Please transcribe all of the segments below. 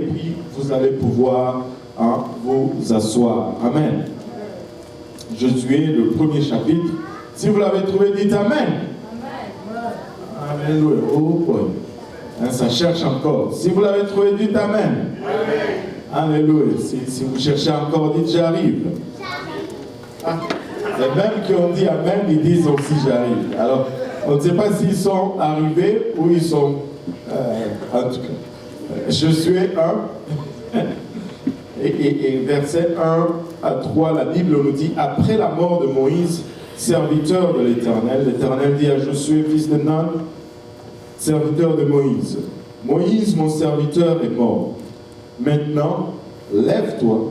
Et puis, vous allez pouvoir vous asseoir. Amen. Josué, le premier chapitre. Si vous l'avez trouvé, dites Amen. Alléluia. Oh boy. Ça cherche encore. Si vous l'avez trouvé, dites Amen. Alléluia. Si vous cherchez encore, dites J'arrive. Les mêmes qui ont dit Amen, ils disent aussi J'arrive. Alors, on ne sait pas s'ils sont arrivés ou ils sont... en tout cas, Josué 1, et versets 1 à 3, la Bible nous dit, après la mort de Moïse, serviteur de l'Éternel, l'Éternel dit à Josué, fils de Nun, serviteur de Moïse, Moïse, mon serviteur, est mort. Maintenant, lève-toi,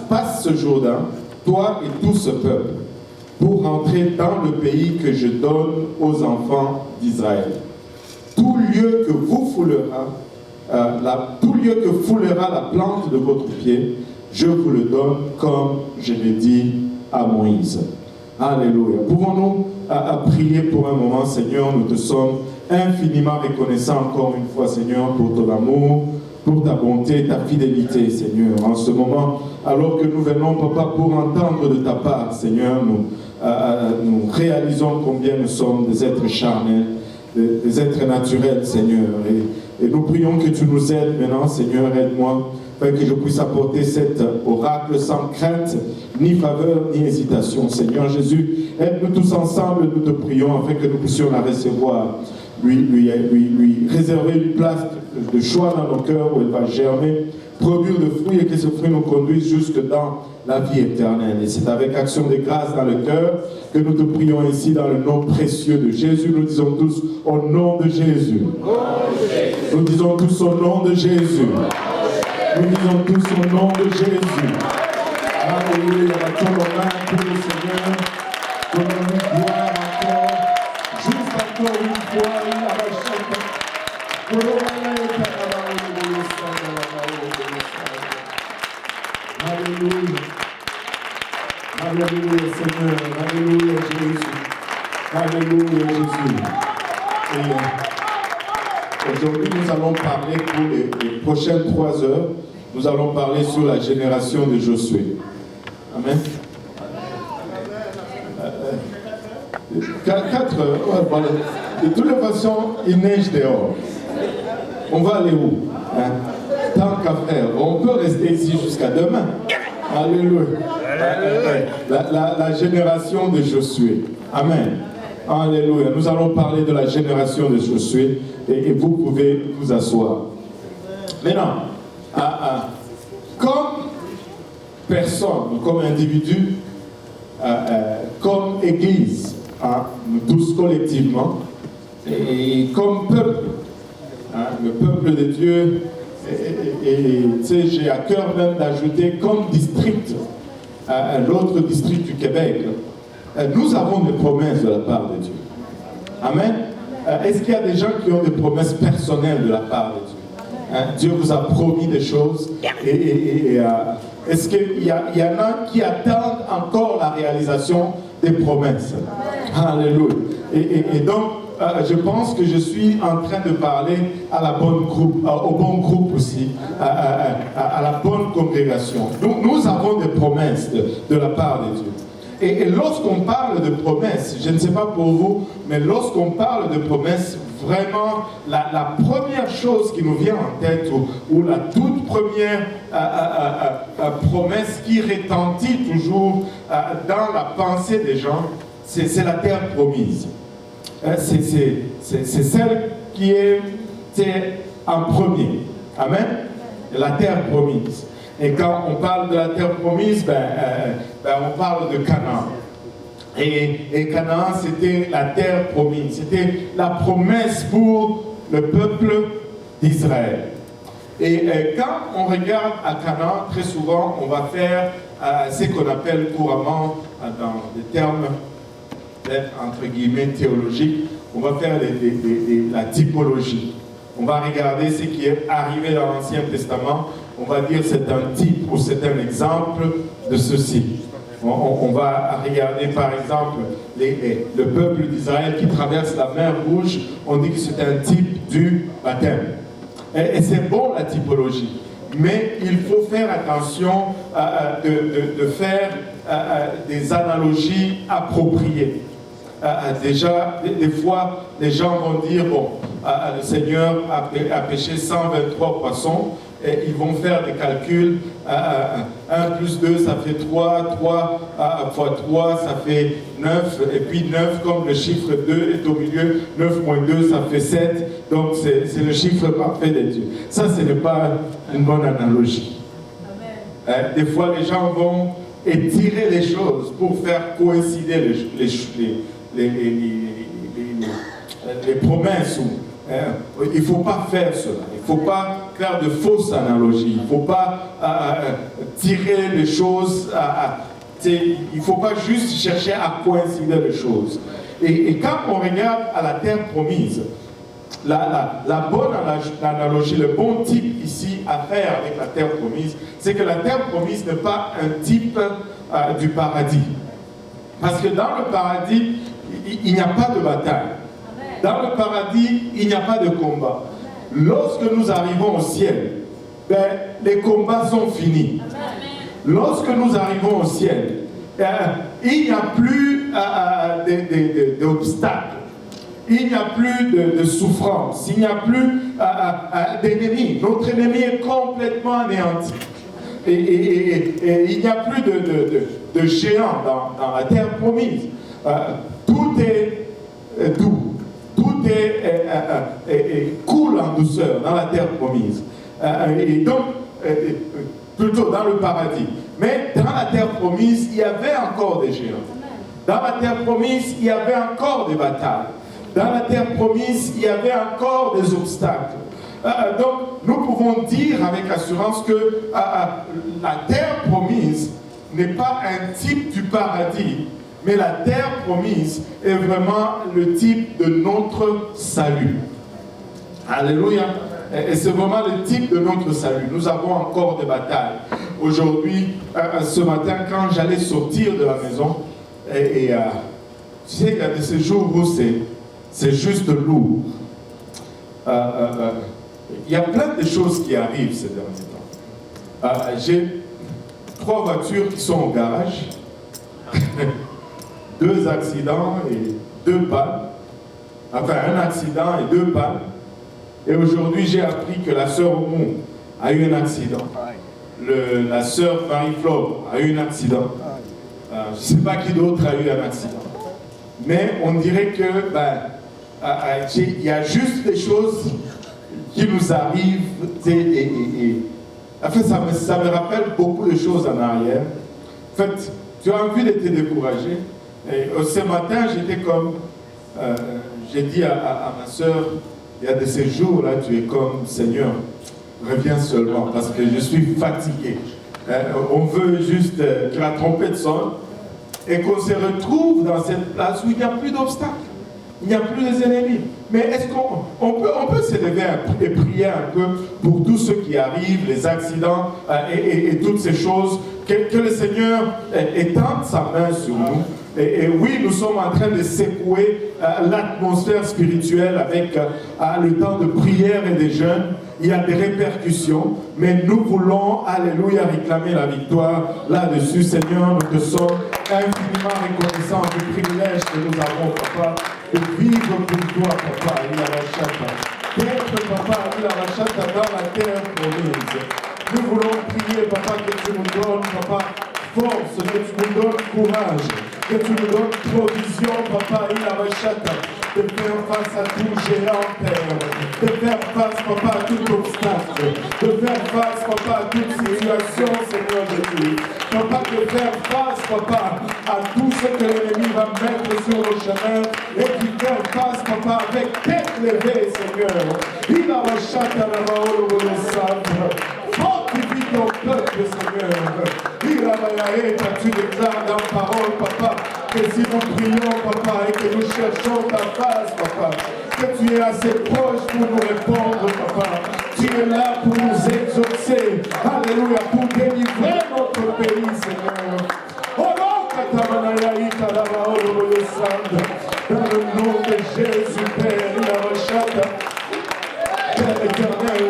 passe ce Jourdain, toi et tout ce peuple, pour rentrer dans le pays que je donne aux enfants d'Israël. Tout lieu que vous foulera, tout lieu que foulera la plante de votre pied, je vous le donne comme je l'ai dit à Moïse. Alléluia. Pouvons-nous prier pour un moment, Seigneur? Nous te sommes infiniment reconnaissants encore une fois, Seigneur, pour ton amour, pour ta bonté, ta fidélité, Seigneur. En ce moment, alors que nous venons, Papa, pour entendre de ta part, Seigneur, nous réalisons combien nous sommes des êtres charnels, des êtres naturels, Seigneur. Et nous prions que tu nous aides maintenant, Seigneur, aide-moi, afin que je puisse apporter cet oracle sans crainte, ni faveur, ni hésitation. Seigneur Jésus, aide-nous tous ensemble, nous te prions, afin que nous puissions la recevoir, lui réserver une place de choix dans nos cœurs où elle va germer, produire de fruits et que ce fruit nous conduise jusque dans la vie éternelle. Et c'est avec action de grâce dans le cœur que nous te prions ici dans le nom précieux de Jésus. Nous disons tous au nom de Jésus. Nous disons tous au nom de Jésus. Nous disons tous au nom de Jésus. Alléluia. Battons nos mains pour le Seigneur. Donnons-lui gloire encore. Juste encore une fois. Alléluia. Alléluia Seigneur. Alléluia Jésus. Alléluia Jésus. Et aujourd'hui nous allons parler pour les prochaines 3 heures. Nous allons parler sur la génération de Josué. Amen. 4 heures. Voilà. De toute façon, il neige dehors. On va aller où? Tant qu'à faire, on peut rester ici jusqu'à demain. Alléluia. La génération de Josué. Amen. Alléluia. Nous allons parler de la génération de Josué et vous pouvez vous asseoir. Maintenant, comme personne, comme individu, comme Église, nous tous collectivement, et comme peuple, le peuple de Dieu, et tu sais, j'ai à cœur même d'ajouter comme district, l'autre district du Québec, nous avons des promesses de la part de Dieu. Amen. Est-ce qu'il y a des gens qui ont des promesses personnelles de la part de Dieu? Dieu vous a promis des choses. Est-ce qu'il y en a qui attendent encore la réalisation des promesses? Alléluia. Et donc, je pense que je suis en train de parler à la bonne groupe, au bon groupe aussi, à la bonne congrégation. Donc, nous avons des promesses de la part de Dieu. Et lorsqu'on parle de promesses, je ne sais pas pour vous, mais lorsqu'on parle de promesses, vraiment, la première chose qui nous vient en tête, ou la toute première promesse qui retentit toujours dans la pensée des gens, c'est la terre promise. C'est celle qui est en premier. Amen. La terre promise. Et quand on parle de la terre promise, on parle de Canaan. Et Canaan, c'était la terre promise. C'était la promesse pour le peuple d'Israël. Et quand on regarde à Canaan, très souvent, on va faire ce qu'on appelle couramment, dans des termes entre guillemets théologiques, on va faire la typologie. On va regarder ce qui est arrivé dans l'Ancien Testament. On va dire c'est un type ou c'est un exemple de ceci. On va regarder par exemple le peuple d'Israël qui traverse la mer Rouge. On dit que c'est un type du baptême. Et c'est bon la typologie. Mais il faut faire attention de faire des analogies appropriées. Déjà, des fois, les gens vont dire, bon, le Seigneur a pêché 123 poissons, et ils vont faire des calculs, 1 plus 2, ça fait 3, 3 fois 3, ça fait 9, et puis 9, comme le chiffre 2 est au milieu, 9 moins 2, ça fait 7, donc c'est le chiffre parfait de Dieu. Ça, ce n'est pas une bonne analogie. Amen. Des fois, les gens vont étirer les choses pour faire coïncider les promesses. Il ne faut pas faire cela. Il ne faut pas faire de fausses analogies. Il ne faut pas tirer les choses. Il ne faut pas juste chercher à coïncider les choses. Et quand on regarde à la terre promise, la bonne analogie, le bon type ici à faire avec la terre promise, c'est que la terre promise n'est pas un type du paradis. Parce que dans le paradis, il n'y a pas de bataille. Dans le paradis, il n'y a pas de combat. Lorsque nous arrivons au ciel, les combats sont finis. Lorsque nous arrivons au ciel, il n'y a plus d'obstacles. Il n'y a plus de souffrance. Il n'y a plus d'ennemis. Notre ennemi est complètement anéanti. Et il n'y a plus de géants dans la terre promise. Tout est doux. Tout coule en douceur dans la terre promise. Et donc, plutôt dans le paradis. Mais dans la terre promise, il y avait encore des géants. Dans la terre promise, il y avait encore des batailles. Dans la terre promise, il y avait encore des obstacles. Donc, nous pouvons dire avec assurance que la terre promise n'est pas un type du paradis, mais la terre promise est vraiment le type de notre salut. Alléluia. Et c'est vraiment le type de notre salut. Nous avons encore des batailles. Aujourd'hui, ce matin, quand j'allais sortir de la maison, tu sais, il y a de ces jours où c'est juste lourd. Il y a plein de choses qui arrivent ces derniers temps. J'ai 3 voitures qui sont au garage. 2 accidents et 2 pannes. Enfin, un accident et 2 pannes. Et aujourd'hui, j'ai appris que la sœur Oumou a eu un accident. La sœur Marie-Flo a eu un accident. Je ne sais pas qui d'autre a eu un accident. Mais on dirait que il y a juste des choses qui nous arrivent. En fait, ça me rappelle beaucoup de choses en arrière. En fait, tu as envie de te décourager. Et ce matin, j'étais comme, j'ai dit à ma soeur, il y a de ces jours-là, tu es comme, Seigneur, reviens seulement, parce que je suis fatigué. On veut juste que la trompette sonne et qu'on se retrouve dans cette place où il n'y a plus d'obstacles, il n'y a plus d'ennemis. Mais est-ce qu'on peut se lever et prier un peu pour tous ceux qui arrivent, les accidents et toutes ces choses, que le Seigneur étende sa main sur nous. Et oui, nous sommes en train de secouer l'atmosphère spirituelle avec le temps de prière et de jeûne. Il y a des répercussions, mais nous voulons, alléluia, réclamer la victoire là-dessus. Seigneur, nous te sommes infiniment reconnaissants du privilège que nous avons, Papa, de vivre pour toi, Papa, d'être, Papa, dans la terre promise. Nous voulons prier, Papa, que tu nous donnes, Papa, force, que tu nous donnes courage, que tu nous donnes provision, Papa, de faire face à tout géant, Père, de faire face, Papa, à tout obstacle, de faire face, Papa, à toute situation, Seigneur Jésus. Papa, de faire face, Papa, à tout ce que l'ennemi va mettre sur le chemin et qui fait face, Papa, avec tête levée, Seigneur. Il a rachat à la main le centre. Fortifie ton peuple, Seigneur. Il a maillé, tu déclares dans parole, Papa, que si nous prions, Papa, et que nous cherchons ta face, Papa, que tu es assez proche pour nous répondre, Papa. Tu es là pour nous exaucer. Alléluia, pour délivrer notre pays, Seigneur. Dans le nom de Jésus, Père, Père éternel,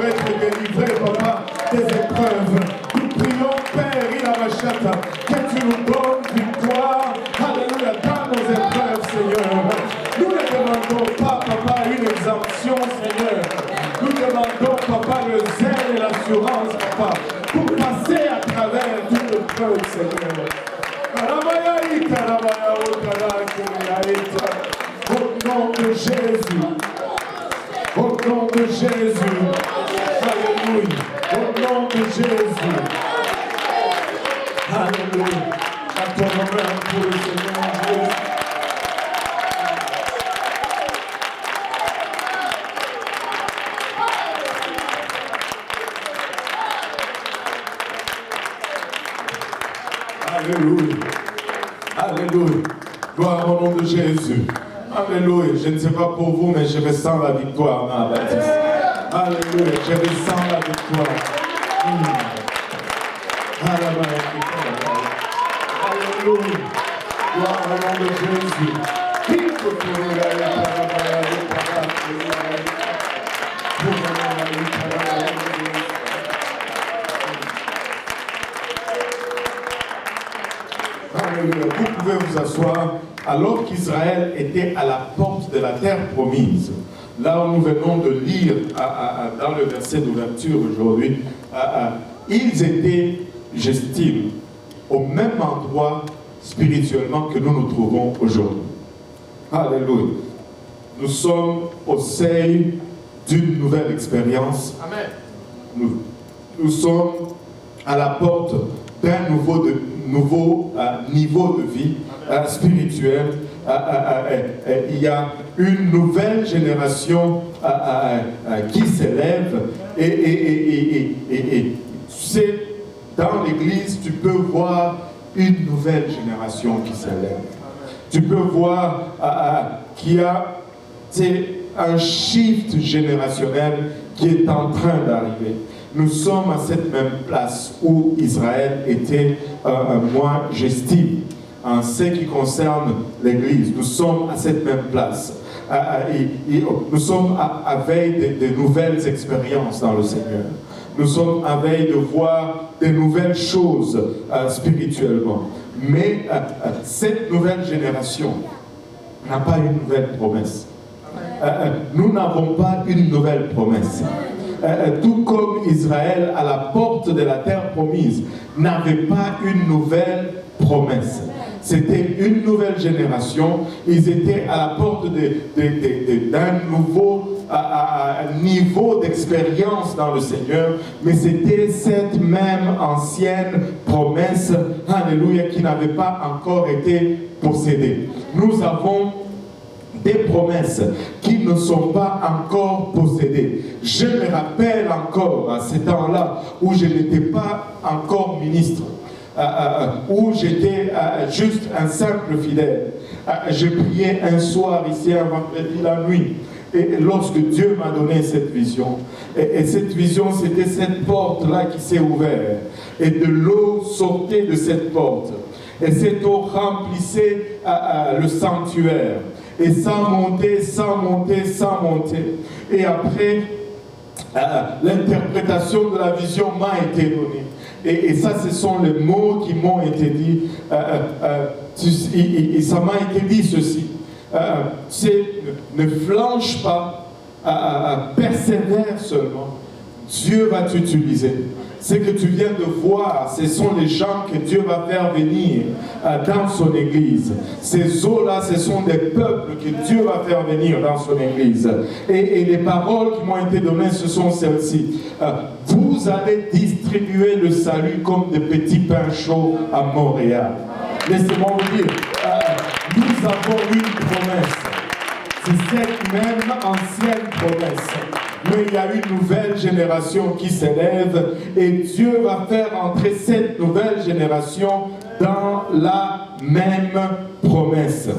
pour être délivrés, papa, des épreuves. Nous prions, Père, Ilamachata, que tu nous donnes victoire, alléluia, dans nos épreuves, Seigneur. Nous ne demandons pas, papa, une exemption, Seigneur. Nous demandons, papa, le zèle et l'assurance, papa, pour passer à travers toute épreuve, Seigneur. Au nom de Jésus. Au nom de Jésus. Alléluia. Au nom de Jésus. Alléluia. Accorde-moi pour le Seigneur Jésus. Alléluia. Alléluia. Gloire au nom de Jésus. Alléluia. Je ne sais pas pour vous, mais je ressens la victoire, ma Baptiste. Alléluia. Je ressens la victoire. Alléluia. Gloire au nom de Jésus. Vous pouvez vous asseoir. Alors qu'Israël était à la porte de la terre promise, là où nous venons de lire dans le verset d'ouverture aujourd'hui, ils étaient, j'estime, au même endroit spirituellement que nous nous trouvons aujourd'hui. Alléluia. Nous sommes au seuil d'une nouvelle expérience. Amen. Nous sommes à la porte d'un nouveau niveau de vie spirituelle. Il y a une nouvelle génération qui s'élève et tu sais, dans l'église, tu peux voir une nouvelle génération qui s'élève. Tu peux voir qu'il y a un shift générationnel qui est en train d'arriver. Nous sommes à cette même place où Israël était, moi j'estime, en ce qui concerne l'Église. Nous sommes à cette même place. Nous sommes à veille de nouvelles expériences dans le Seigneur. Nous sommes à veille de voir de nouvelles choses spirituellement. Mais cette nouvelle génération n'a pas une nouvelle promesse. Nous n'avons pas une nouvelle promesse. Tout comme Israël, à la porte de la terre promise, n'avait pas une nouvelle promesse. C'était une nouvelle génération. Ils étaient à la porte d'un nouveau niveau d'expérience dans le Seigneur, mais c'était cette même ancienne promesse, alléluia, qui n'avait pas encore été possédée. Nous avons des promesses qui ne sont pas encore possédées. Je me rappelle encore à ce temps-là où je n'étais pas encore ministre, où j'étais juste un simple fidèle. Je priais un soir ici, un vendredi la nuit. Et lorsque Dieu m'a donné cette vision, et cette vision, c'était cette porte-là qui s'est ouverte. Et de l'eau sortait de cette porte. Et cette eau remplissait le sanctuaire. Et ça montait, ça montait, ça montait. Et après, l'interprétation de la vision m'a été donnée. Et ça, ce sont les mots qui m'ont été dit. Et ça m'a été dit ceci. Ne flanche pas, persévère seulement. Dieu va t'utiliser. Ce que tu viens de voir, ce sont les gens que Dieu va faire venir dans son église. Ces eaux-là, ce sont des peuples que Dieu va faire venir dans son église. Et les paroles qui m'ont été données, ce sont celles-ci. Vous allez distribuer le salut comme des petits pains chauds à Montréal. Laissez-moi vous dire, nous avons une promesse. C'est cette même ancienne promesse. Mais il y a une nouvelle génération qui s'élève et Dieu va faire entrer cette nouvelle génération dans la même promesse.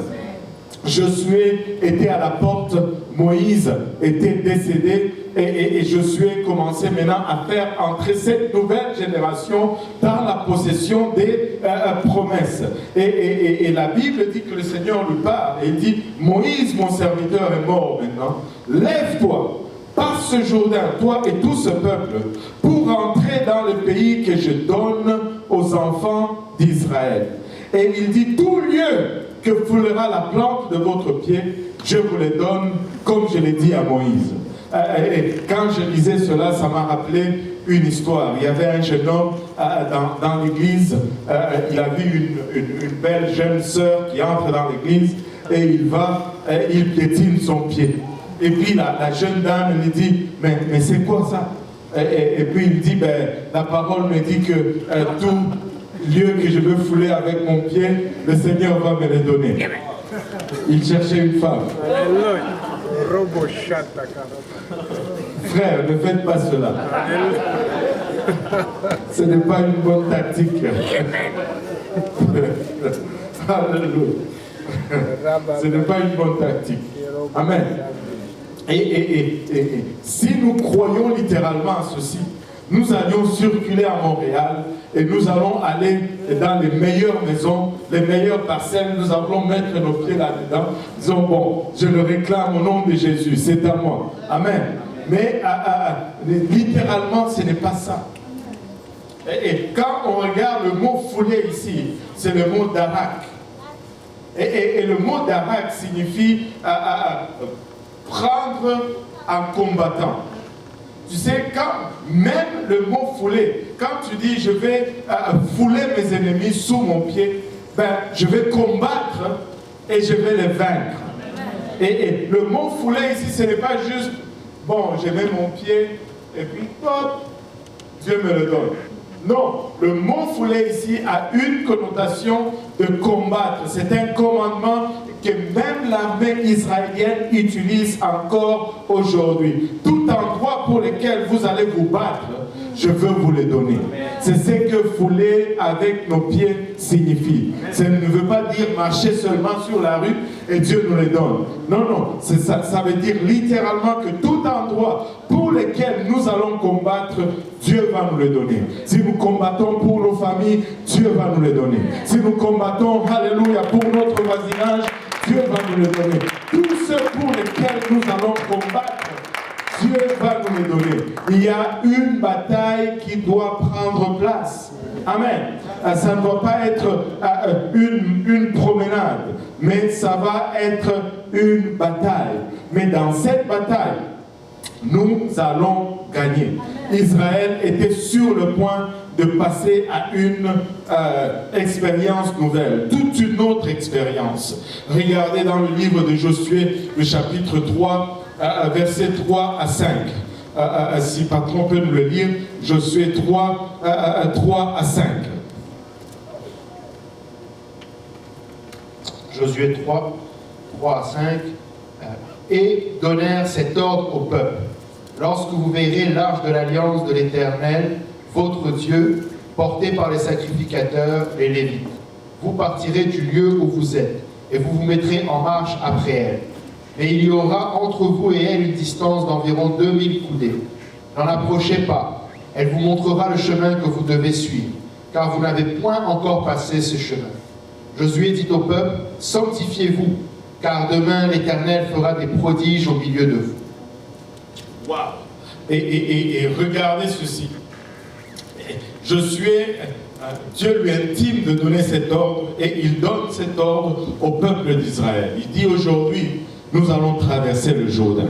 Josué était à la porte, Moïse était décédé et Josué commençait maintenant à faire entrer cette nouvelle génération dans la possession des promesses. Et la Bible dit que le Seigneur lui parle et il dit, Moïse mon serviteur est mort maintenant, lève-toi, passe ce Jourdain, toi et tout ce peuple, pour entrer dans le pays que je donne aux enfants d'Israël. Et il dit, tout lieu que foulera la plante de votre pied, je vous les donne comme je l'ai dit à Moïse. Et quand je lisais cela, ça m'a rappelé une histoire. Il y avait un jeune homme dans l'église, il a vu une belle jeune sœur qui entre dans l'église et il piétine son pied. Et puis la jeune dame lui dit, mais c'est quoi ça? Et puis il dit, la parole me dit que tout lieu que je veux fouler avec mon pied, le Seigneur va me le donner. Il cherchait une femme. Frère, ne faites pas cela. Ce n'est pas une bonne tactique. Alléluia. Ce n'est pas une bonne tactique. Amen. Et si nous croyons littéralement à ceci, nous allions circuler à Montréal et nous allons aller dans les meilleures maisons, les meilleures parcelles, nous allons mettre nos pieds là-dedans. Disons, bon, je le réclame au nom de Jésus, c'est à moi. Amen. Mais littéralement, ce n'est pas ça. Et quand on regarde le mot fouler ici, c'est le mot darak. Et le mot darak signifie prendre en combattant. Tu sais, quand même le mot fouler, quand tu dis je vais fouler mes ennemis sous mon pied, je vais combattre et je vais les vaincre. Et le mot fouler ici, ce n'est pas juste, bon, je mets mon pied et puis hop, Dieu me le donne. Non, le mot fouler ici a une connotation de combattre. C'est un commandement que même l'armée israélienne utilise encore aujourd'hui. Tout endroit pour lequel vous allez vous battre, je veux vous le donner. C'est ce que fouler avec nos pieds signifie. Ça ne veut pas dire marcher seulement sur la rue et Dieu nous le donne. Non, non, ça veut dire littéralement que tout endroit pour lequel nous allons combattre, Dieu va nous le donner. Si nous combattons pour nos familles, Dieu va nous le donner. Si nous combattons, alléluia, pour notre voisinage, Dieu va nous le donner. Tout ce pour lesquels nous allons combattre, Dieu va nous le donner. Il y a une bataille qui doit prendre place. Amen. Ça ne doit pas être une promenade, mais ça va être une bataille. Mais dans cette bataille, nous allons gagner. Israël était sur le point de passer à une expérience nouvelle, toute une autre expérience. Regardez dans le livre de Josué, le chapitre 3, versets 3 à 5. Si patron peut nous le lire, Josué 3 à 5. Josué 3 à 5. Et donnèrent cet ordre au peuple. Lorsque vous verrez l'arche de l'alliance de l'Éternel, votre Dieu, porté par les sacrificateurs, les Lévites, vous partirez du lieu où vous êtes, et vous vous mettrez en marche après elle. Mais il y aura entre vous et elle une distance d'environ 2000 coudées. N'en approchez pas, elle vous montrera le chemin que vous devez suivre, car vous n'avez point encore passé ce chemin. Josué dit au peuple, sanctifiez-vous, car demain l'Éternel fera des prodiges au milieu de vous. Waouh! Et regardez ceci. Josué, Dieu lui intime de donner cet ordre et il donne cet ordre au peuple d'Israël. Il dit aujourd'hui, nous allons traverser le Jourdain.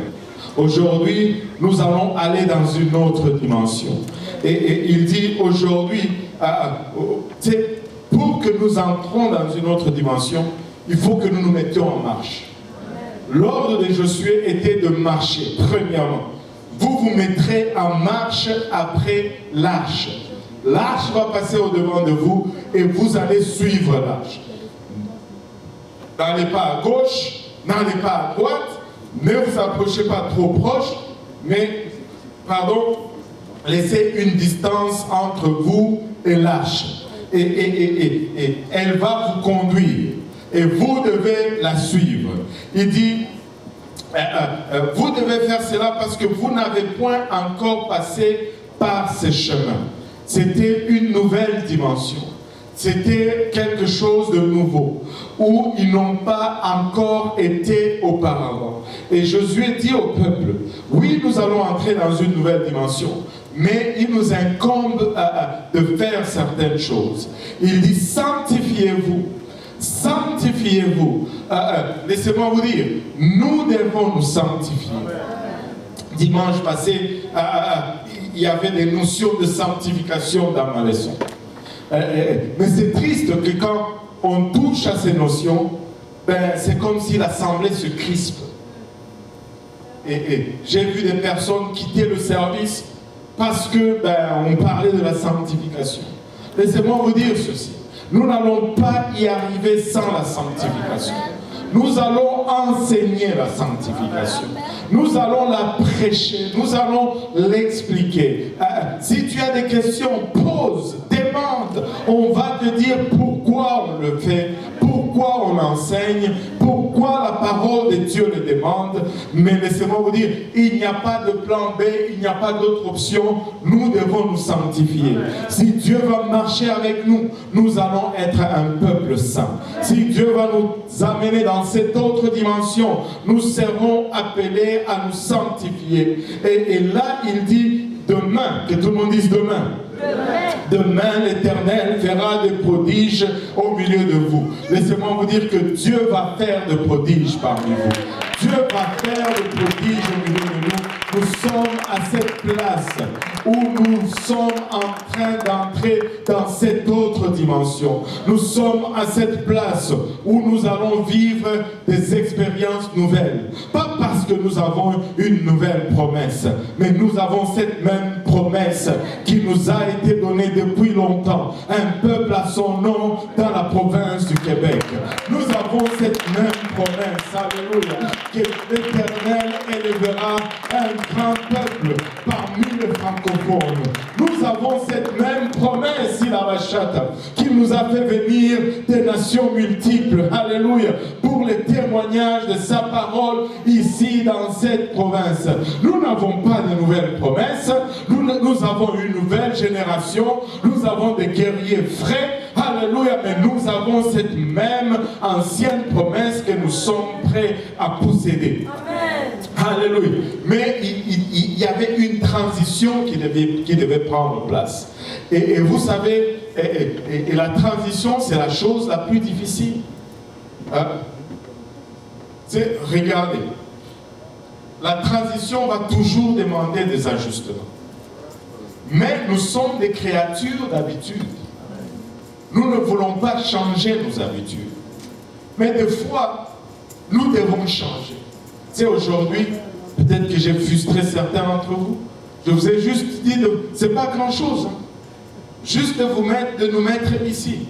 Aujourd'hui, nous allons aller dans une autre dimension. Et il dit aujourd'hui, pour que nous entrons dans une autre dimension, il faut que nous nous mettions en marche. L'ordre de Josué était de marcher, premièrement. Vous vous mettrez en marche après l'arche. L'arche va passer au-devant de vous et vous allez suivre l'arche. N'allez pas à gauche, n'allez pas à droite, ne vous approchez pas trop proche, mais, laissez une distance entre vous et l'arche. Et elle va vous conduire. Et vous devez la suivre. Il dit, vous devez faire cela parce que vous n'avez point encore passé par ce chemin. C'était une nouvelle dimension. c'était quelque chose de nouveau, où ils n'ont pas encore été auparavant. Et Josué dit au peuple, oui, nous allons entrer dans une nouvelle dimension, mais il nous incombe de faire certaines choses. Il dit, sanctifiez-vous. Sanctifiez-vous. Laissez-moi vous dire, nous devons nous sanctifier. Dimanche passé, il y avait des notions de sanctification dans ma leçon. Mais c'est triste que quand on touche à ces notions, ben, c'est comme si l'assemblée se crispe. Et j'ai vu des personnes quitter le service parce que on parlait de la sanctification. Laissez-moi vous dire ceci. Nous n'allons pas y arriver sans la sanctification. Nous allons enseigner la sanctification. Nous allons la prêcher. Nous allons l'expliquer. Si tu as des questions, pose, demande. On va te dire pourquoi on le fait, pourquoi on enseigne, pourquoi la parole de Dieu le demande. Mais laissez-moi vous dire, il n'y a pas de plan B, il n'y a pas d'autre option. Nous devons nous sanctifier. Si Dieu va marcher avec nous, nous allons être un peuple saint. Si Dieu va nous amener dans cette autre dimension, nous serons appelés à nous sanctifier. Et là, il dit demain, que tout le monde dise demain. Demain, l'Éternel fera des prodiges au milieu de vous. Laissez-moi vous dire que Dieu va faire des prodiges parmi vous. Dieu va faire des prodiges au milieu de nous. Nous sommes à cette place où nous sommes en train d'entrer dans cette autre dimension. Nous sommes à cette place où nous allons vivre des expériences nouvelles. Pas parce que nous avons une nouvelle promesse, mais nous avons cette même promesse qui nous a été donnée depuis longtemps. Un peuple à son nom dans la province du Québec. Nous avons cette même promesse, alléluia, que l'Éternel élèvera un grand peuple parmi les francophones. Nous avons cette même promesse, il a qui nous a fait venir des nations multiples, alléluia, pour les témoignages de sa parole ici dans cette province. Nous n'avons pas de nouvelles promesses, nous avons une nouvelle génération, nous avons des guerriers frais, alléluia, mais nous avons cette même ancienne promesse que nous sommes prêts à posséder. Amen. Alléluia. Mais il y avait une transition qui devait prendre place. Et vous savez, et la transition, c'est la chose la plus difficile. Regardez, la transition va toujours demander des ajustements. Mais nous sommes des créatures d'habitude. Nous ne voulons pas changer nos habitudes. Mais des fois, nous devons changer. Tu sais, aujourd'hui, peut-être que j'ai frustré certains d'entre vous. Je vous ai juste dit, c'est pas grand-chose. Hein. Juste de nous mettre ici.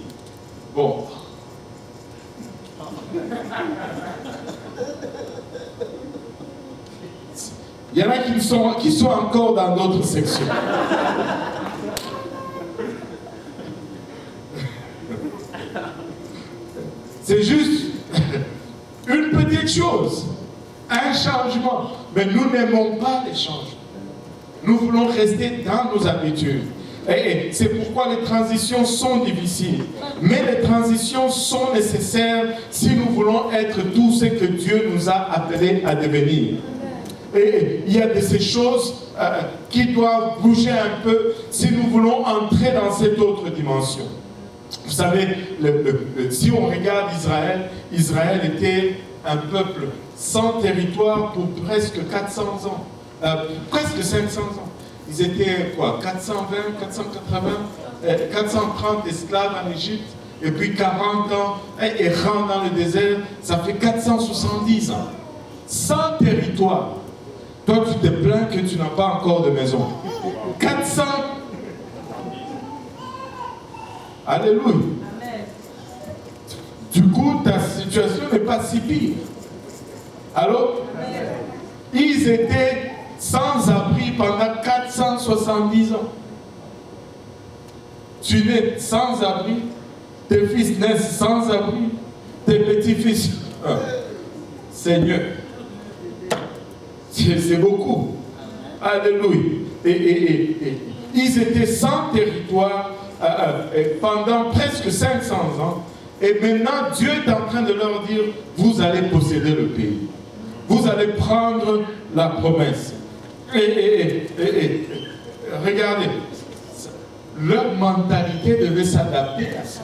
Bon. Il y en a qui sont encore dans d'autres sections. C'est juste une petite chose, un changement. Mais nous n'aimons pas les changements. Nous voulons rester dans nos habitudes. Et c'est pourquoi les transitions sont difficiles. Mais les transitions sont nécessaires si nous voulons être tout ce que Dieu nous a appelés à devenir. Et il y a de ces choses qui doivent bouger un peu si nous voulons entrer dans cette autre dimension. Vous savez, si on regarde Israël, Israël était un peuple sans territoire pour presque 400 ans. Presque 500 ans. Ils étaient quoi, 420, 480, 430 esclaves en Égypte, et puis 40 ans errant dans le désert, ça fait 470 ans. Sans territoire. Toi, tu te plains que tu n'as pas encore de maison. 400. Alléluia. Amen. Du coup, ta situation n'est pas si pire. Alors, amen. Ils étaient sans abri pendant 470 ans. Tu nais sans abri, tes fils naissent sans abri, tes petits-fils. Seigneur, c'est beaucoup. Alléluia. Et ils étaient sans territoire pendant presque 500 ans. Et maintenant, Dieu est en train de leur dire, vous allez posséder le pays. Vous allez prendre la promesse. Et regardez, leur mentalité devait s'adapter à ça.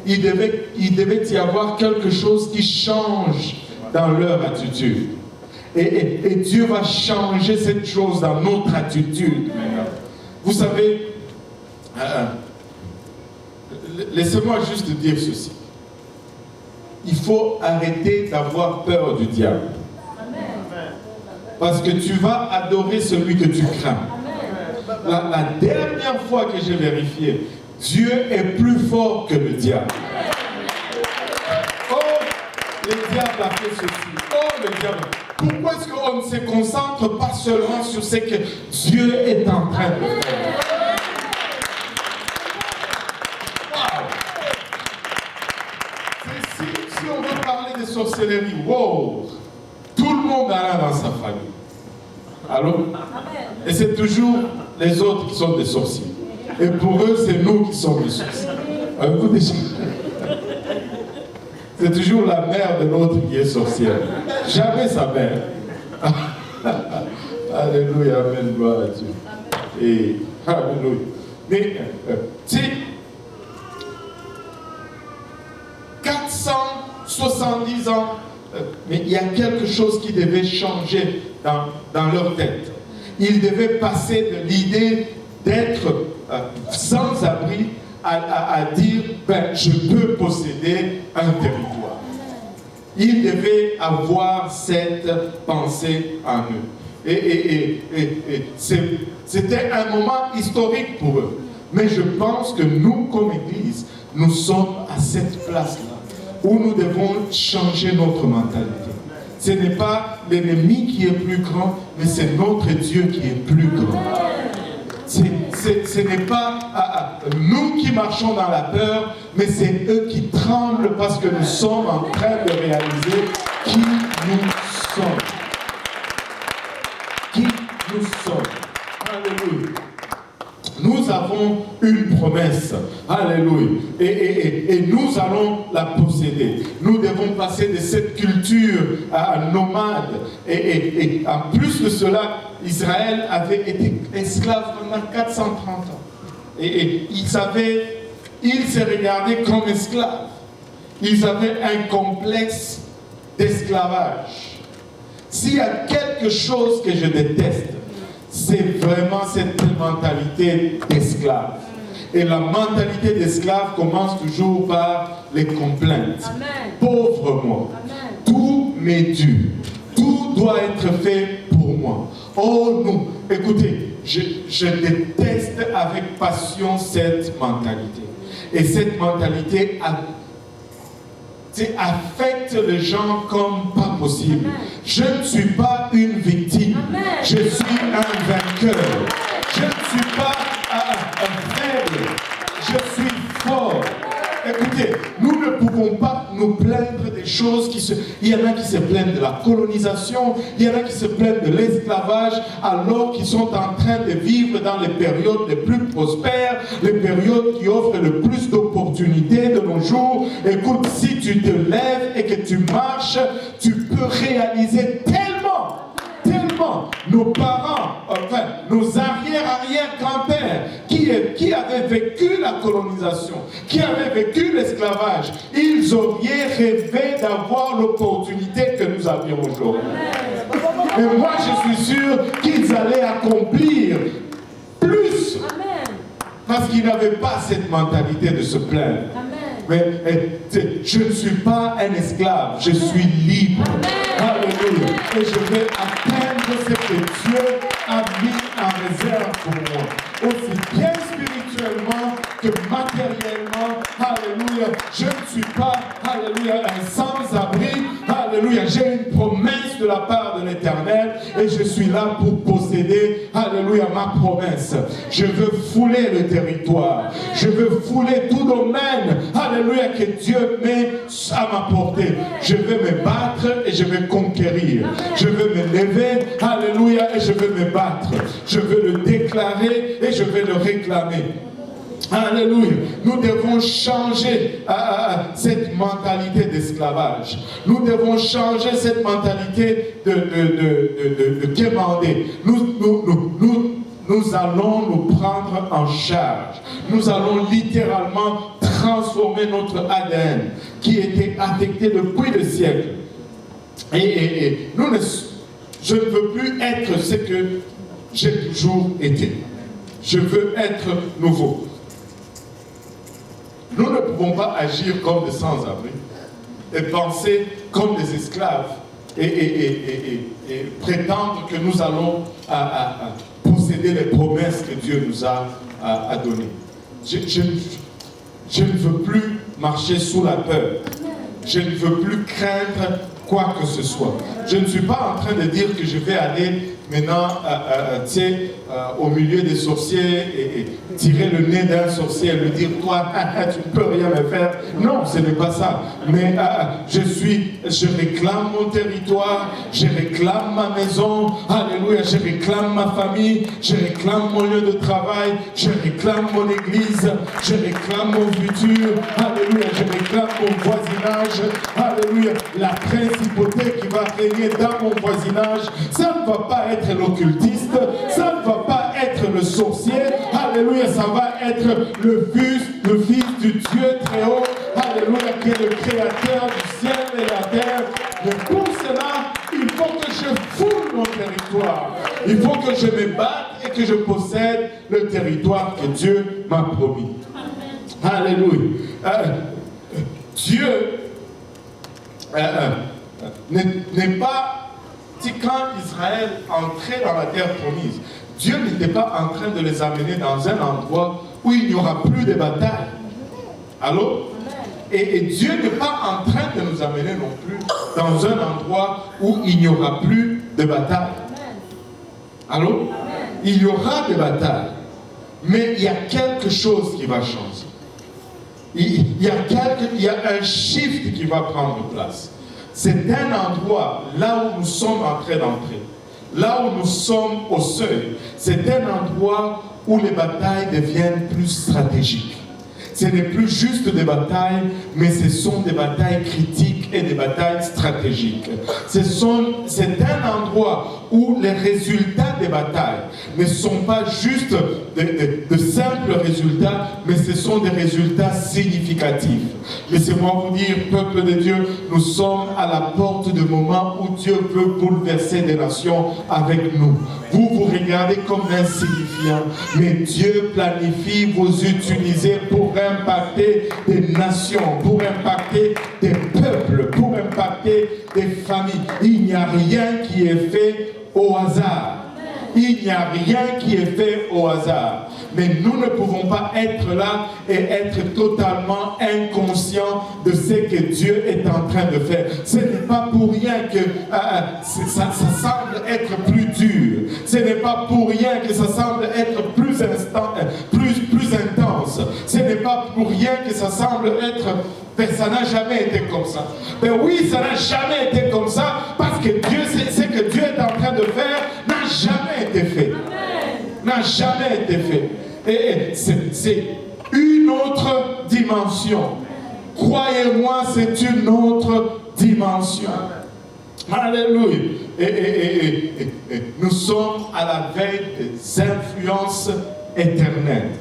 Il devait y avoir quelque chose qui change dans leur attitude. Et Dieu va changer cette chose dans notre attitude. Vous savez, laissez-moi juste dire ceci. Il faut arrêter d'avoir peur du diable. Parce que tu vas adorer celui que tu crains. La dernière fois que j'ai vérifié, Dieu est plus fort que le diable. Oh, le diable a fait ceci. Oh, le diable. Pourquoi est-ce qu'on ne se concentre pas seulement sur ce que Dieu est en train de faire? Si on veut parler de sorcellerie, wow, tout le monde a là dans sa famille. Allô? Et c'est toujours les autres qui sont des sorciers. Et pour eux, c'est nous qui sommes des sorciers. C'est toujours la mère de l'autre qui est sorcière. Jamais sa mère. Alléluia, amen, gloire à Dieu. Et alléluia. Mais, tu sais, 470 ans, mais il y a quelque chose qui devait changer dans leur tête. Ils devaient passer de l'idée d'être sans abri à dire, ben, je peux posséder un territoire. Ils devaient avoir cette pensée en eux. Et c'était un moment historique pour eux. Mais je pense que nous, comme Église, nous sommes à cette place-là où nous devons changer notre mentalité. Ce n'est pas l'ennemi qui est plus grand, mais c'est notre Dieu qui est plus grand. Ce n'est pas nous qui marchons dans la peur, mais c'est eux qui tremblent parce que nous sommes en train de réaliser qui nous sommes. Qui nous sommes. Alléluia. Nous avons une promesse. Alléluia. Et nous allons la posséder. Nous devons passer de cette culture nomade. Et en plus de cela, Israël avait été esclave pendant 430 ans. Et ils se regardaient comme esclaves. Ils avaient un complexe d'esclavage. S'il y a quelque chose que je déteste, c'est vraiment cette mentalité d'esclave. Et la mentalité d'esclave commence toujours par les complaintes. Amen. Pauvre moi, amen. Tout m'est dû. Tout doit être fait pour moi. Oh non, écoutez, je déteste avec passion cette mentalité. Et cette mentalité affecte les gens comme pas possible. Amen. Je ne suis pas une victime. Amen. Je suis un vainqueur. Je ne suis pas un faible. Je suis fort. Écoutez, nous ne pouvons pas nous plaindre des choses il y en a qui se plaignent de la colonisation, il y en a qui se plaignent de l'esclavage, alors qu'ils sont en train de vivre dans les périodes les plus prospères, les périodes qui offrent le plus d'opportunités de nos jours. Écoute, si tu te lèves et que tu marches, tu peux réaliser tellement. Nos parents, enfin, nos arrière-grands-pères qui avaient vécu la colonisation, qui avaient vécu l'esclavage, ils auraient rêvé d'avoir l'opportunité que nous avions aujourd'hui. Et moi, je suis sûr qu'ils allaient accomplir plus. Parce qu'ils n'avaient pas cette mentalité de se plaindre. Mais je ne suis pas un esclave, je suis libre. Alléluia. Et je vais atteindre ce que Dieu a mis en réserve pour moi. Aussi bien spirituellement que matériellement. Alléluia. Je ne suis pas, alléluia, un sans-abri. Alléluia. J'ai une promesse de la part de l'Éternel et je suis là pour posséder, alléluia, ma promesse. Je veux fouler le territoire. Je veux fouler tout domaine, alléluia, que Dieu met à ma portée. Je veux me battre et je veux conquérir. Je veux me lever, alléluia, et je veux me battre. Je veux le déclarer et je veux le réclamer. Alléluia. Nous devons changer cette mentalité d'esclavage. Nous devons changer cette mentalité de quémander. Nous allons nous prendre en charge. Nous allons littéralement transformer notre ADN qui était affecté depuis des siècles. Et je ne veux plus être ce que j'ai toujours été. Je veux être nouveau. Nous ne pouvons pas agir comme des sans-abri et penser comme des esclaves et prétendre que nous allons posséder les promesses que Dieu nous a données. Je ne veux plus marcher sous la peur. Je ne veux plus craindre quoi que ce soit. Je ne suis pas en train de dire que je vais aller maintenant, au milieu des sorciers et tirer le nez d'un sorcier et lui dire, toi, tu ne peux rien me faire. Non, ce n'est pas ça. Mais je réclame mon territoire, je réclame ma maison, alléluia, je réclame ma famille, je réclame mon lieu de travail, je réclame mon église, je réclame mon futur, alléluia, je réclame mon voisinage, alléluia, la principauté qui va régner dans mon voisinage, ça ne va pas être l'occultiste, ça ne va pas être le sorcier, alléluia, ça va être le fils du Dieu très haut, alléluia, qui est le créateur du ciel et la terre. Mais pour cela, il faut que je foule mon territoire, il faut que je me batte et que je possède le territoire que Dieu m'a promis. Alléluia. Dieu n'est pas... Quand Israël entrait dans la terre promise, Dieu n'était pas en train de les amener dans un endroit où il n'y aura plus de bataille. Allô? Et Dieu n'est pas en train de nous amener non plus dans un endroit où il n'y aura plus de bataille. Allô? Il y aura des batailles, mais il y a quelque chose qui va changer. Il y a un shift qui va prendre place. C'est un endroit, là où nous sommes en train d'entrer, là où nous sommes au seuil, c'est un endroit où les batailles deviennent plus stratégiques. Ce n'est plus juste des batailles, mais ce sont des batailles critiques et des batailles stratégiques. C'est un endroit où les résultats des batailles ne sont pas juste de simples résultats, mais ce sont des résultats significatifs. Laissez-moi vous dire, peuple de Dieu, nous sommes à la porte du moment où Dieu veut bouleverser des nations avec nous. Vous regardez comme insignifiant, mais Dieu planifie vous utiliser pour impacter des nations, pour impacter des peuples, pour impacter des familles. Il n'y a rien qui est fait au hasard. Il n'y a rien qui est fait au hasard. Mais nous ne pouvons pas être là et être totalement inconscients de ce que Dieu est en train de faire. Ce n'est pas pour rien que ça semble être plus dur. Ce n'est pas pour rien que ça semble être plus intense. Ce n'est pas pour rien que ça semble être... Ça n'a jamais été comme ça. Mais oui, ça n'a jamais été comme ça parce que Dieu, ce que Dieu est en train de faire n'a jamais été fait. N'a jamais été fait. Et c'est une autre dimension. Croyez-moi, c'est une autre dimension. Alléluia. Et nous sommes à la veille des influences éternelles.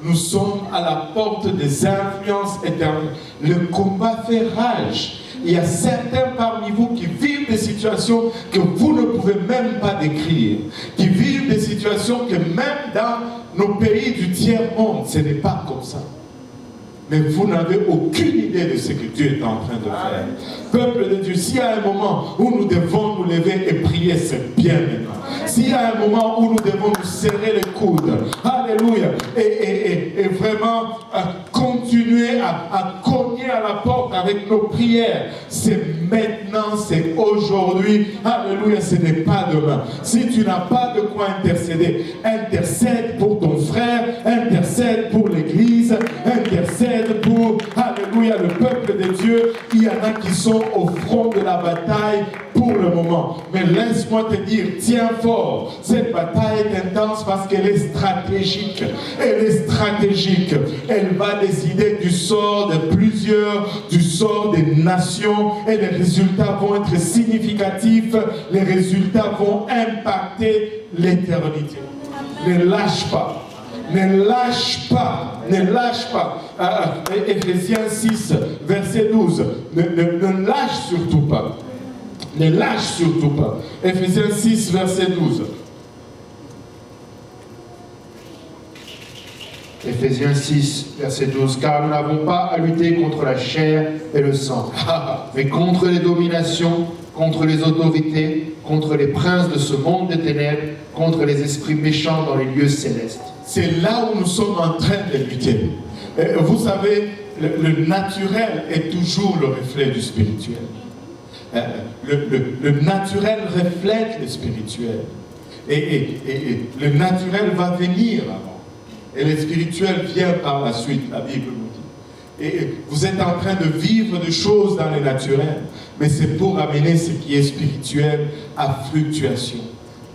Nous sommes à la porte des influences éternelles. Le combat fait rage. Il y a certains parmi vous qui vivent des situations que vous ne pouvez même pas décrire. Qui vivent des situations que même dans nos pays du tiers-monde, ce n'est pas comme ça. Mais vous n'avez aucune idée de ce que Dieu est en train de faire. Peuple de Dieu, s'il y a un moment où nous devons nous lever et prier, c'est bien maintenant. S'il y a un moment où nous devons nous serrer les coudes, alléluia, et vraiment continuer à cogner à la porte avec nos prières, c'est maintenant, c'est aujourd'hui, alléluia, ce n'est pas demain. Si tu n'as pas de quoi intercéder, intercède pour ton frère, intercède pour l'église, intercède pour, alléluia, le peuple de Dieu. Il y en a qui sont au front de la bataille pour le moment. Mais laisse-moi laisse-moi te dire, tiens fort. Cette bataille est intense parce qu'elle est stratégique. Elle est stratégique. Elle va décider du sort de plusieurs, du sort des nations. Et les résultats vont être significatifs. Les résultats vont impacter l'éternité. Ne lâche pas. Ne lâche pas. Ne lâche pas. Éphésiens 6, verset 12. Ne lâche surtout pas. Ne lâche surtout pas. Éphésiens 6, verset 12. Éphésiens 6, verset 12. Car nous n'avons pas à lutter contre la chair et le sang, mais contre les dominations, contre les autorités, contre les princes de ce monde de ténèbres, contre les esprits méchants dans les lieux célestes. C'est là où nous sommes en train de lutter. Vous savez, le naturel est toujours le reflet du spirituel. Le naturel reflète le spirituel. Et le naturel va venir avant. Et le spirituel vient par la suite, la Bible nous dit. Et vous êtes en train de vivre des choses dans le naturel, mais c'est pour amener ce qui est spirituel à fluctuation.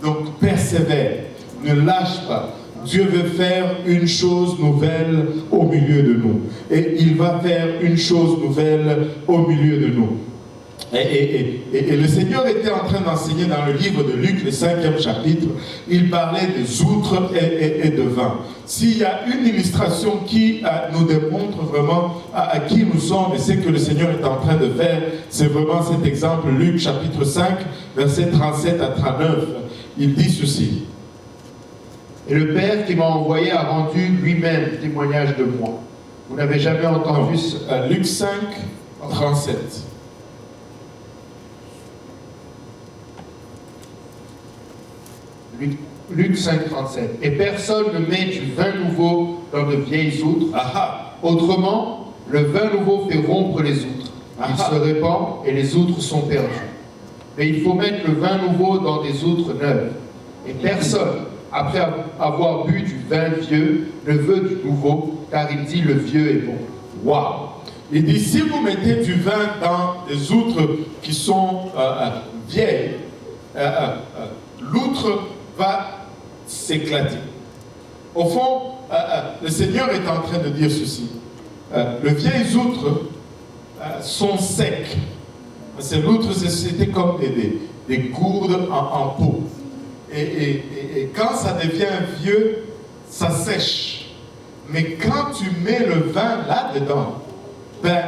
Donc persévère, ne lâche pas. Dieu veut faire une chose nouvelle au milieu de nous. Et il va faire une chose nouvelle au milieu de nous. Et le Seigneur était en train d'enseigner dans le livre de Luc, le 5e chapitre, il parlait des outres et de vin. S'il y a une illustration qui nous démontre vraiment à qui nous sommes et ce que le Seigneur est en train de faire, c'est vraiment cet exemple, Luc chapitre 5, versets 37 à 39. Il dit ceci. Et le Père qui m'a envoyé a rendu lui-même témoignage de moi. Vous n'avez jamais entendu Luc 5, 37. Luc 5, 37. Et personne ne met du vin nouveau dans de vieilles outres. Autrement, le vin nouveau fait rompre les outres. Il se répand et les outres sont perdues. Mais il faut mettre le vin nouveau dans des outres neuves. Et personne, après avoir bu du vin vieux, ne veut du nouveau, car il dit le vieux est bon. Waouh! Il dit, si vous mettez du vin dans des outres qui sont vieilles, l'outre va s'éclater. Au fond, le Seigneur est en train de dire ceci. Les vieilles outres sont secs. Ces outres, c'était comme des gourdes en peau. Et quand ça devient vieux, ça sèche. Mais quand tu mets le vin là-dedans, ben,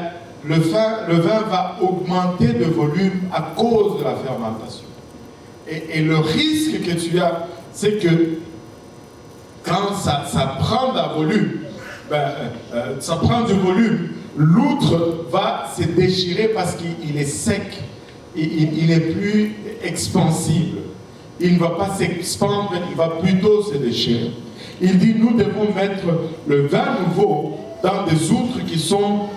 le vin va augmenter de volume à cause de la fermentation. Et le risque que tu as, c'est que quand ça prend du volume, l'outre va se déchirer parce qu'il est sec, il n'est plus expansible. Il ne va pas s'expandre, il va plutôt se déchirer. Il dit, nous devons mettre le vin nouveau dans des outres qui sont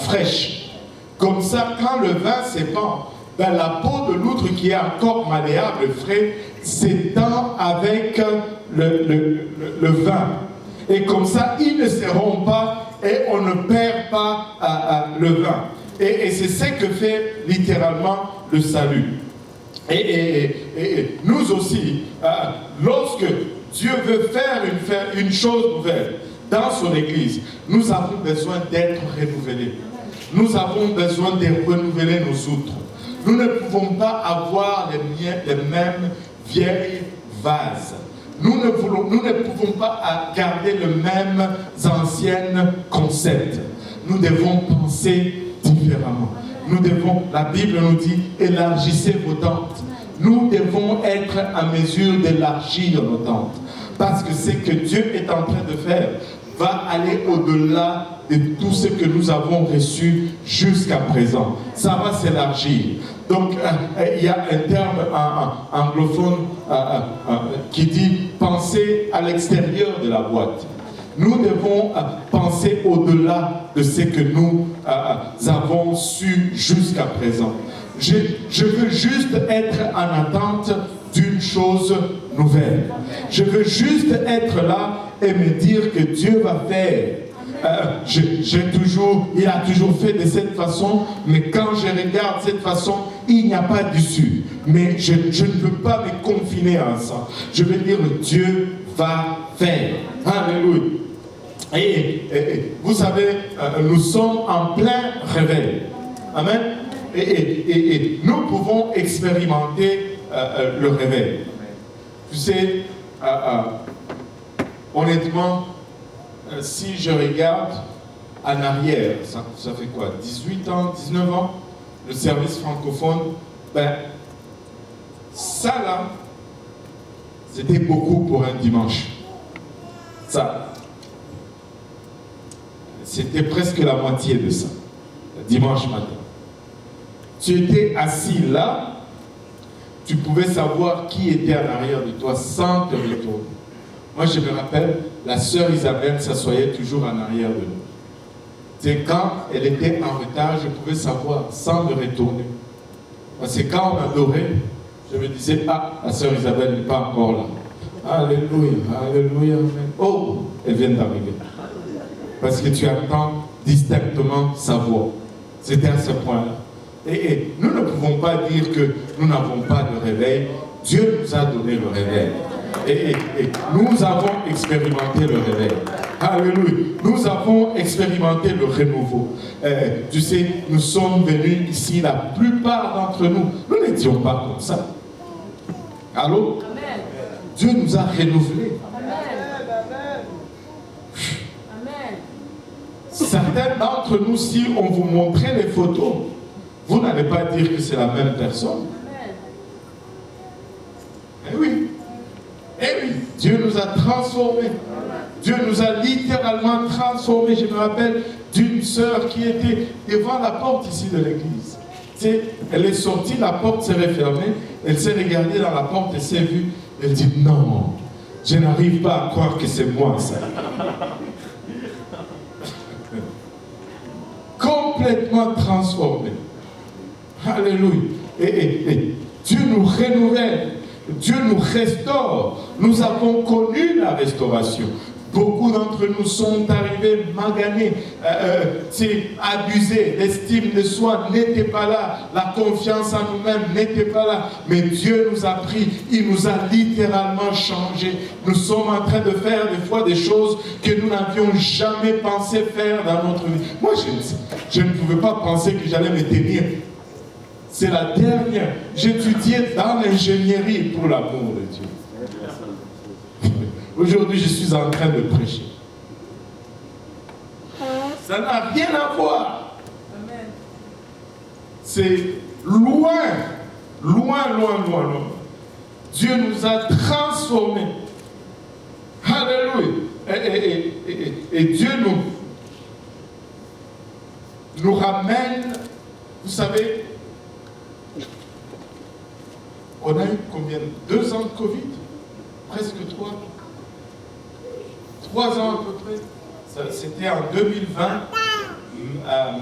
fraîches. Comme ça, quand le vin s'épand, ben, la peau de l'outre qui est encore malléable, frais, s'étend avec le vin. Et comme ça, il ne se rompt pas et on ne perd pas le vin. Et c'est ce que fait littéralement le salut. Et nous aussi, lorsque Dieu veut faire une chose nouvelle dans son Église, nous avons besoin d'être renouvelés. Nous avons besoin de renouveler nos outres. Nous ne pouvons pas avoir les mêmes vieilles vases. Nous ne pouvons pas garder les mêmes anciens concepts. Nous devons penser différemment. La Bible nous dit, élargissez vos tentes. Nous devons être en mesure d'élargir nos tentes. Parce que ce que Dieu est en train de faire va aller au-delà de tout ce que nous avons reçu jusqu'à présent. Ça va s'élargir. Donc, il y a un terme anglophone qui dit « penser à l'extérieur de la boîte ». Nous devons penser au-delà de ce que nous avons su jusqu'à présent. Je veux juste être en attente d'une chose nouvelle. Je veux juste être là et me dire que Dieu va faire. Il a toujours fait de cette façon, mais quand je regarde cette façon, il n'y a pas d'issue. Mais je ne veux pas me confiner à ça. Je veux dire, Dieu va faire. Alléluia. Et vous savez, nous sommes en plein réveil. Amen. Et nous pouvons expérimenter le réveil. Tu sais, honnêtement, si je regarde en arrière, ça fait quoi, 18 ans, 19 ans, le service francophone, ben, ça là, c'était beaucoup pour un dimanche. Ça, c'était presque la moitié de ça, dimanche matin. Tu étais assis là, tu pouvais savoir qui était en arrière de toi sans te retourner. Moi, je me rappelle, la sœur Isabelle s'assoyait toujours en arrière de nous. C'est quand elle était en retard, je pouvais savoir sans me retourner. Parce que quand on adorait, je me disais, ah, la sœur Isabelle n'est pas encore là. Alléluia, alléluia, amen. Oh, elle vient d'arriver. Parce que tu entends distinctement sa voix. C'était à ce point-là. Et nous ne pouvons pas dire que nous n'avons pas de réveil. Dieu nous a donné le réveil. Et nous avons expérimenté le réveil. Alléluia. Nous avons expérimenté le renouveau. Tu sais, nous sommes venus ici, la plupart d'entre nous, nous n'étions pas comme ça. Allô? Amen. Dieu nous a renouvelés. Amen. Certains d'entre nous, si on vous montrait les photos, vous n'allez pas dire que c'est la même personne. Eh oui. Eh oui. Dieu nous a transformés. Dieu nous a littéralement transformés. Je me rappelle d'une sœur qui était devant la porte ici de l'église. Tu sais, elle est sortie, la porte s'est refermée. Elle s'est regardée dans la porte et s'est vue. Elle dit, non, je n'arrive pas à croire que c'est moi ça. Complètement transformée. Alléluia. Et Dieu nous renouvelle. Dieu nous restaure. Nous avons connu la restauration. Beaucoup d'entre nous sont arrivés maganés, abusés, l'estime de soi n'était pas là, la confiance en nous-mêmes n'était pas là. Mais Dieu nous a pris, il nous a littéralement changés. Nous sommes en train de faire des fois des choses que nous n'avions jamais pensé faire dans notre vie. Moi, je ne pouvais pas penser que j'allais me tenir. C'est la dernière. J'étudiais dans l'ingénierie pour l'amour de Dieu. Aujourd'hui, je suis en train de prêcher. Ça n'a rien à voir. C'est loin, loin, loin, loin, loin. Dieu nous a transformés. Alléluia. Et Dieu nous ramène, vous savez, on a eu combien? 2 ans de Covid? Presque 3. 3 ans à peu près. C'était en 2020,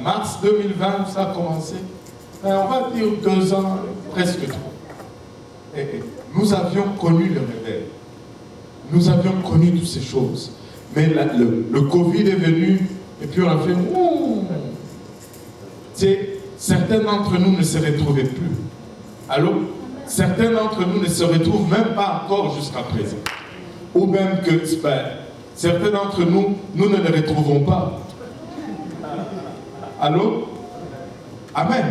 mars 2020, où ça a commencé. On va dire 2 ans, presque 3. Nous avions connu le réveil. Nous avions connu toutes ces choses. Mais le Covid est venu, et puis on a fait ouh. Certains d'entre nous ne se retrouvaient plus. Allô? Certains d'entre nous ne se retrouvent même pas encore jusqu'à présent. Ou même que certains d'entre nous, nous ne les retrouvons pas. Allô? Amen.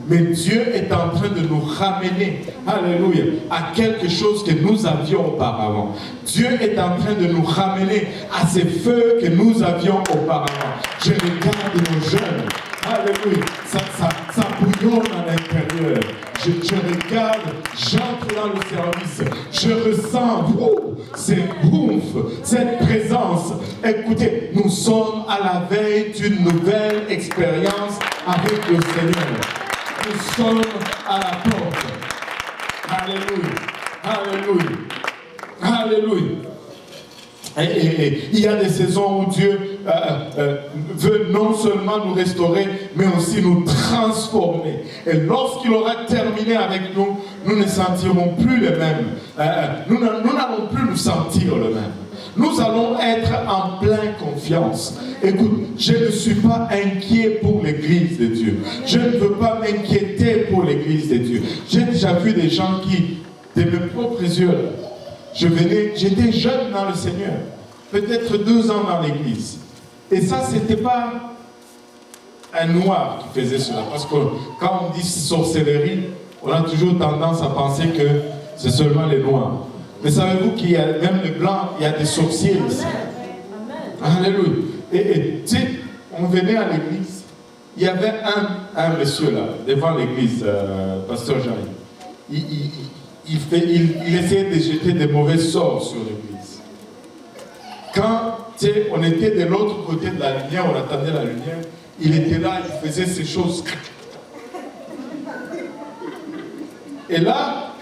Mais Dieu est en train de nous ramener, alléluia, à quelque chose que nous avions auparavant. Dieu est en train de nous ramener à ces feux que nous avions auparavant. Je regarde nos jeunes, alléluia, ça bouillonne à l'intérieur. Je regarde, j'entre dans le service, je ressens cette bouffe, cette présence. Écoutez, nous sommes à la veille d'une nouvelle expérience avec le Seigneur. Nous sommes à la porte. Alléluia. Alléluia. Alléluia. Et il y a des saisons où Dieu veut non seulement nous restaurer, mais aussi nous transformer. Et lorsqu'il aura terminé avec nous, nous ne sentirons plus les mêmes. Nous n'allons plus nous sentir le même. Nous allons être en pleine confiance. Écoute, je ne suis pas inquiet pour l'Église de Dieu. Je ne veux pas m'inquiéter pour l'Église de Dieu. J'ai déjà vu des gens qui, de mes propres yeux, j'étais jeune dans le Seigneur, peut-être 2 ans dans l'Église. Et ça, ce n'était pas un noir qui faisait cela. Parce que quand on dit sorcellerie, on a toujours tendance à penser que c'est seulement les noirs. Mais savez-vous qu'il y a même les blancs, il y a des sorciers ici. Alléluia. Et tu sais, on venait à l'église, il y avait un monsieur là, devant l'église, pasteur Jean. Il essayait de jeter des mauvais sorts sur l'église. Quand on était de l'autre côté de la lumière, on attendait la lumière, il était là, il faisait ces choses. Et là,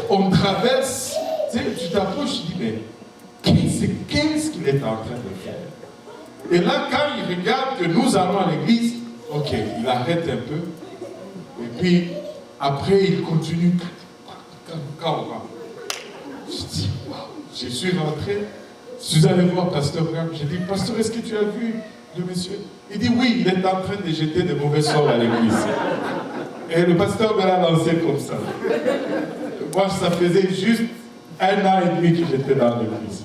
on traverse, tu t'approches, tu dis, mais qu'est-ce qu'il est en train de faire? Et là, quand il regarde que nous allons à l'église, ok, il arrête un peu, et puis après il continue. Je dis, wow, je suis rentré, je suis allé voir Pasteur Bram, j'ai dit, Pasteur, est-ce que tu as vu le monsieur? Il dit, oui, il est en train de jeter des mauvais sorts à l'église. Et le pasteur me l'a lancé comme ça. Moi, ça faisait juste 1 an et demi que j'étais dans l'église.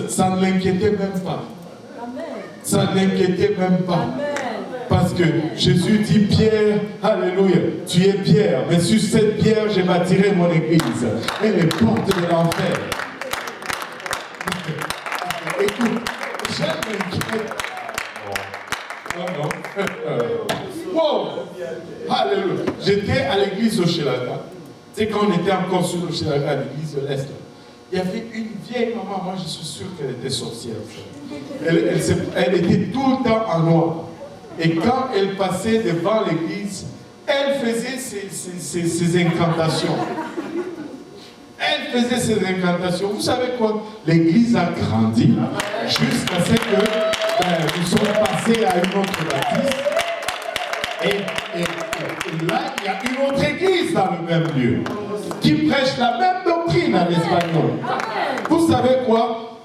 Ça ne l'inquiétait même pas. Ça ne l'inquiétait même pas. Parce que Jésus dit, Pierre, alléluia, tu es Pierre, mais sur cette pierre, j'ai bâtirai mon église. Et les portes de l'enfer. Écoute, je m'inquiète. Wow! Alléluia. J'étais à l'église au Chelaga. C'est quand on était encore sur le Chelaga, à l'église de l'Est. Il y avait une vieille maman, moi je suis sûr qu'elle était sorcière. Elle était tout le temps en noir. Et quand elle passait devant l'église, elle faisait ses incantations. Elle faisait ses incantations. Vous savez quoi? L'église a grandi jusqu'à ce que nous sommes passés à une autre bâtisse. Et là, il y a une autre église dans le même lieu qui prêche la même doctrine en espagnol. Vous savez quoi?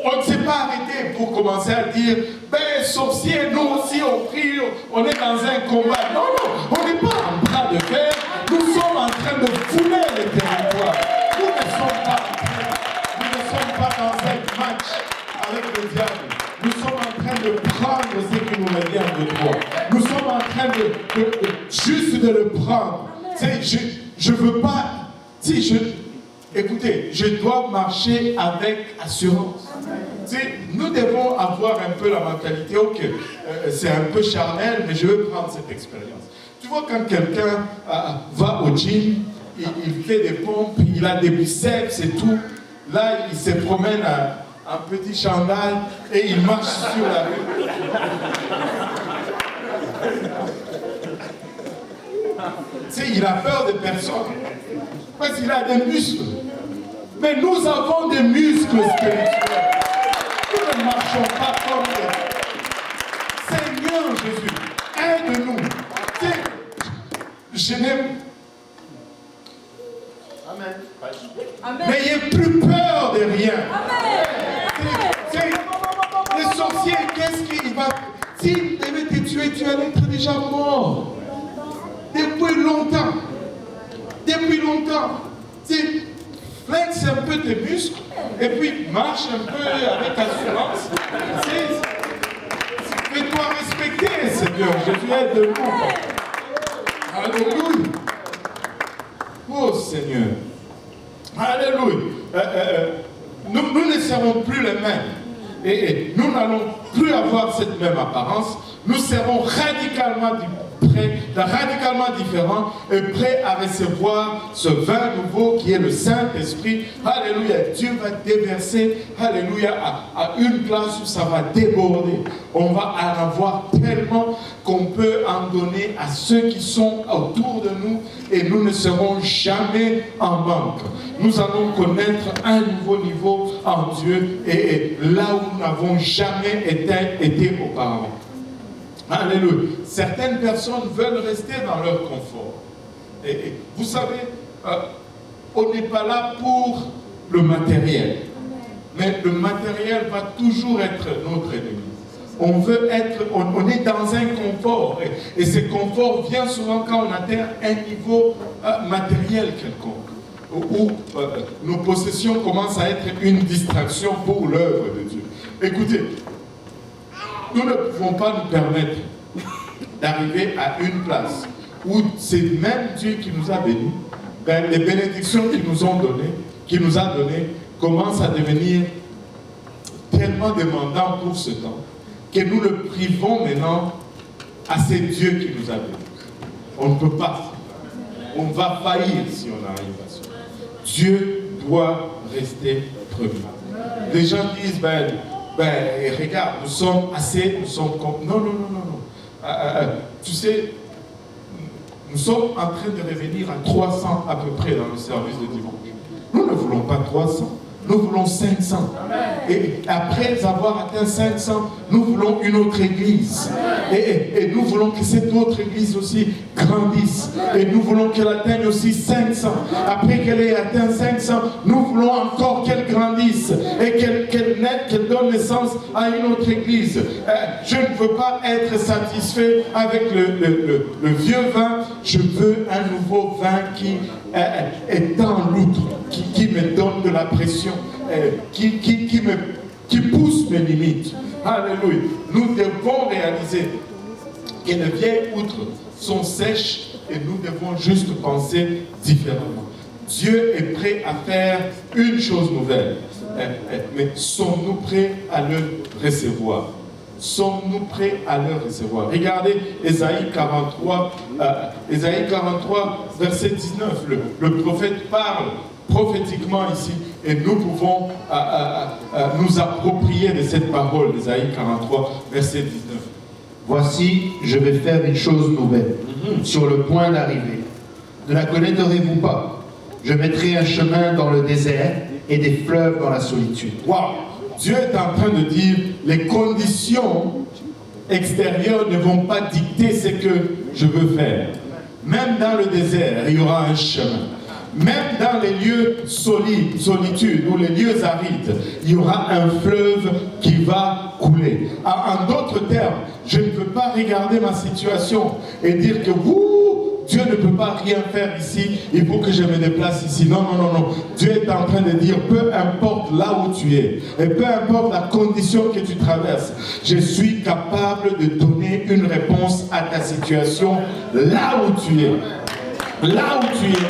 On ne s'est pas arrêté pour commencer à dire, ben sorcier, nous aussi on prie, on est dans un combat. Non, non, on n'est pas en train de faire, nous sommes en train de fouler les territoires. Nous ne sommes pas dans un match avec le diable. Nous sommes en train de prendre ce qui nous revient de toi. Nous sommes en train juste de le prendre. Je ne veux pas... Écoutez, je dois marcher avec assurance. Nous devons avoir un peu la mentalité, ok, c'est un peu charnel, mais je veux prendre cette expérience. Tu vois, quand quelqu'un va au gym, il fait des pompes, il a des biceps et tout, là, il se promène un petit chandail et il marche sur la rue. Il a peur de personne parce qu'il a des muscles. Mais nous avons des muscles spirituels. Nous ne marchons pas comme eux. Seigneur Jésus, aide-nous. Je n'aime. Amen. N'ayez plus peur de rien. Les sorciers, qu'est-ce qu'il va... S'il devait te tuer, tu allais être déjà mort. Depuis longtemps. Depuis longtemps. Flex un peu tes muscles et puis marche un peu avec assurance. Fais-toi respecter, Seigneur. Jésus, aide-nous. Alléluia. Oh Seigneur. Alléluia. Nous ne serons plus les mêmes. Et nous n'allons plus avoir cette même apparence. Nous serons radicalement différents et prêts à recevoir ce vin nouveau qui est le Saint-Esprit. Alléluia. Dieu va déverser, alléluia, à une place où ça va déborder. On va en avoir tellement qu'on peut en donner à ceux qui sont autour de nous et nous ne serons jamais en manque. Nous allons connaître un nouveau niveau en Dieu et là où nous n'avons jamais été auparavant. Alléluia. Certaines personnes veulent rester dans leur confort. Et vous savez, on n'est pas là pour le matériel. Mais le matériel va toujours être notre ennemi. On veut être, on est dans un confort. Et ce confort vient souvent quand on atteint un niveau matériel quelconque. Où nos possessions commencent à être une distraction pour l'œuvre de Dieu. Écoutez, nous ne pouvons pas nous permettre d'arriver à une place où c'est même Dieu qui nous a bénis, ben, les bénédictions qu'il nous a données, commencent à devenir tellement demandants pour ce temps, que nous le privons maintenant à ces dieux qui nous a bénis. On ne peut pas. On va faillir si on arrive à ça. Dieu doit rester premier. Les gens disent, regarde, nous sommes comme... Non. Tu sais, nous sommes en train de revenir à 300 à peu près dans le service de dimanche. Nous ne voulons pas 300, nous voulons 500. Et après avoir atteint 500, nous voulons une autre église. Et nous voulons que cette autre église aussi grandisse. Et nous voulons qu'elle atteigne aussi 500. Après qu'elle ait atteint 500, nous voulons encore qu'elle grandisse. Et qu'elle donne naissance à une autre église. Je ne veux pas être satisfait avec le vieux vin. Je veux un nouveau vin qui est en l'outre, qui me donne de la pression, qui pousse mes limites. Alléluia. Nous devons réaliser que les vieilles outres sont sèches et nous devons juste penser différemment. Dieu est prêt à faire une chose nouvelle. Mais sommes-nous prêts à le recevoir? Sommes-nous prêts à le recevoir? Regardez Ésaïe 43, verset 19. Le prophète parle prophétiquement ici et nous pouvons nous approprier de cette parole d'Ésaïe 43, verset 19. Voici, je vais faire une chose nouvelle, sur le point d'arriver. Ne la connaîtrez-vous pas? Je mettrai un chemin dans le désert et des fleuves dans la solitude. Waouh! Dieu est en train de dire, les conditions extérieures ne vont pas dicter ce que je veux faire. Même dans le désert, il y aura un chemin. Même dans les lieux solitudes ou les lieux arides, il y aura un fleuve qui va couler. En d'autres termes, je ne peux pas regarder ma situation et dire que Dieu ne peut pas rien faire ici, il faut que je me déplace ici. Non. Dieu est en train de dire, peu importe là où tu es, et peu importe la condition que tu traverses, je suis capable de donner une réponse à ta situation là où tu es. Là où tu es.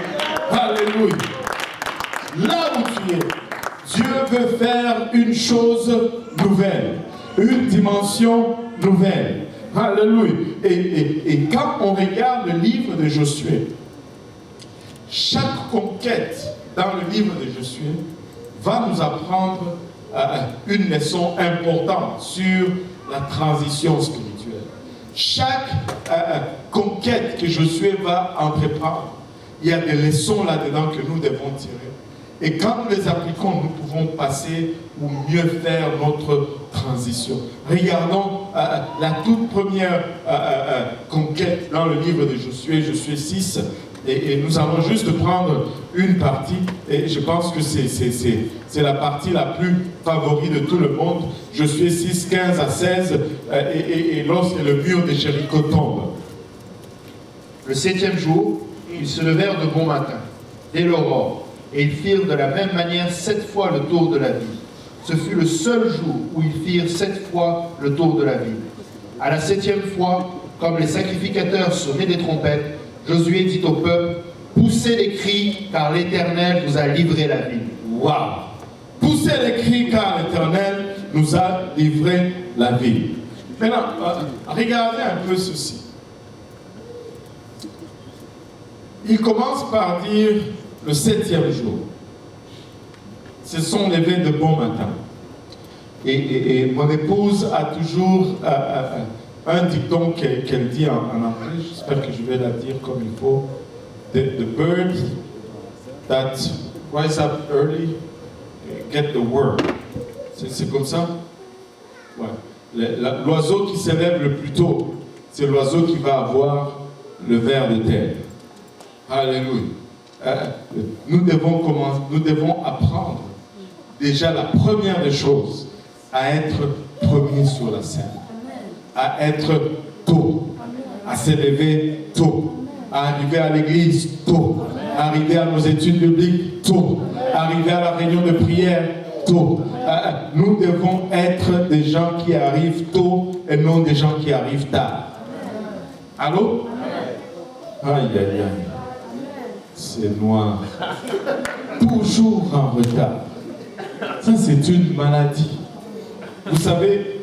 Alléluia. Là où tu es. Dieu veut faire une chose nouvelle, une dimension nouvelle. Alléluia. Et quand on regarde le livre de Josué, chaque conquête dans le livre de Josué va nous apprendre une leçon importante sur la transition spirituelle. Chaque conquête que Josué va entreprendre, il y a des leçons là-dedans que nous devons tirer. Et quand nous les appliquons, nous pouvons passer ou mieux faire notre transition. Regardons la toute première conquête dans le livre de Josué, Josué 6. Et nous allons juste prendre une partie. Et je pense que c'est la partie la plus favorite de tout le monde. Josué 6, 15 à 16. Et lorsque le mur de Jéricho tombe. Le 7e jour, ils se levèrent de bon matin, dès l'aurore, et ils firent de la même manière 7 fois le tour de la ville. Ce fut le seul jour où ils firent 7 fois le tour de la ville. À la 7e fois, comme les sacrificateurs sonnaient des trompettes, Josué dit au peuple, « Poussez les cris, car l'Éternel vous a livré la ville. » Waouh! Poussez les cris, car l'Éternel nous a livré la ville. Maintenant, regardez un peu ceci. Il commence par dire le 7e jour. Se sont levés de bon matin. Et mon épouse a toujours un dicton qu'elle dit en anglais. J'espère que je vais la dire comme il faut. The bird that rise up early get the worm. C'est comme ça? Ouais. L'oiseau qui se lève le plus tôt, c'est l'oiseau qui va avoir le ver de terre. Alléluia. Nous devons apprendre déjà la première des choses, à être premier sur la scène, à être tôt, à s'élever tôt, à arriver à l'église tôt, à arriver à nos études bibliques tôt, à arriver à la réunion de prière tôt. Nous devons être des gens qui arrivent tôt et non des gens qui arrivent tard. Allô? Aïe, aïe, aïe. C'est noir. Toujours en retard. Ça, c'est une maladie. Vous savez,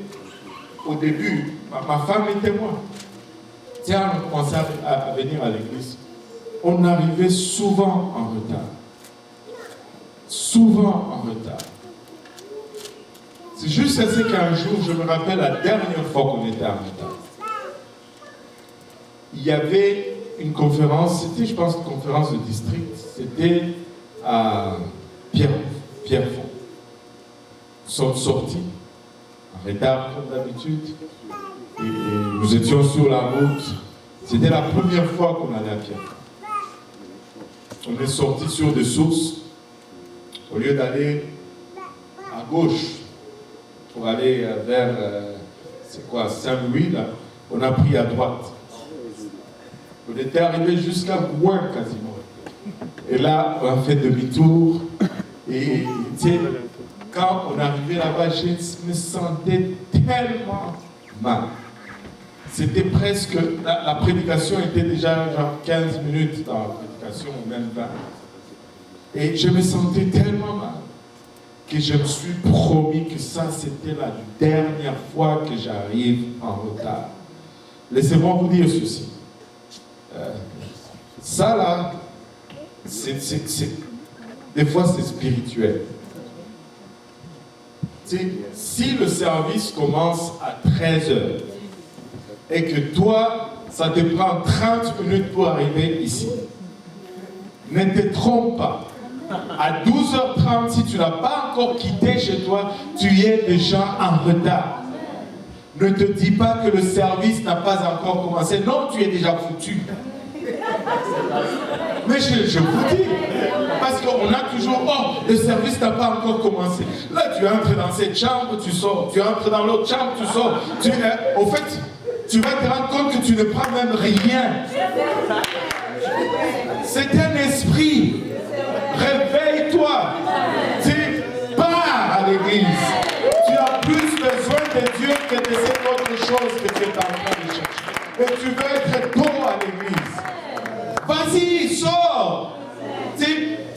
au début, ma femme et moi, tiens, on commençait à venir à l'église. On arrivait souvent en retard. Souvent en retard. C'est juste assez qu'un jour, je me rappelle la dernière fois qu'on était en retard. Il y avait une conférence, c'était, je pense, une conférence de district. C'était à Pierrefonds. Nous sommes sortis en retard comme d'habitude. Et nous étions sur la route. C'était la première fois qu'on allait à Pierrefonds. On est sortis sur des sources. Au lieu d'aller à gauche pour aller vers, c'est quoi, Saint-Louis, là, on a pris à droite. On était arrivé jusqu'à Gouin quasiment. Et là, on a fait demi-tour. Et tu sais, quand on arrivait là-bas, je me sentais tellement mal. C'était presque, la prédication était déjà genre 15 minutes dans la prédication, ou même 20. Et je me sentais tellement mal que je me suis promis que ça, c'était la dernière fois que j'arrive en retard. Laissez-moi vous dire ceci. Ça là, des fois c'est spirituel. Si le service commence à 13h et que toi, ça te prend 30 minutes pour arriver ici, ne te trompe pas. À 12h30, si tu n'as pas encore quitté chez toi, tu es déjà en retard. Ne te dis pas que le service n'a pas encore commencé. Non, tu es déjà foutu. Mais je vous dis, parce qu'on a toujours, oh, le service n'a pas encore commencé. Là, tu entres dans cette chambre, tu sors. Tu entres dans l'autre chambre, tu sors. Au fait, tu vas te rendre compte que tu ne prends même rien. C'est un esprit. Réveille-toi. Tu pars à l'église. Tu as plus besoin de Dieu que de cette autre chose que tu es en train de chercher. Et tu veux être tôt à l'église. Vas-y, sors.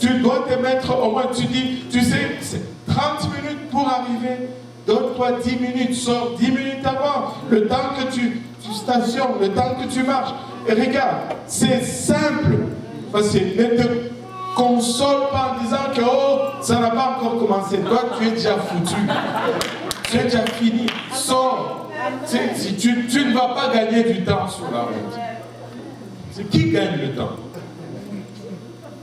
Tu dois te mettre au moins, tu dis, tu sais, c'est 30 minutes pour arriver. Donne-toi 10 minutes, sors 10 minutes avant. Le temps que tu stationnes, le temps que tu marches. Et regarde, c'est simple. Parce que ne te console pas en disant que oh, ça n'a pas encore commencé. Toi, tu es déjà foutu. Tu es déjà fini. Sors. Tu ne vas pas gagner du temps sur la route. C'est qui gagne le temps?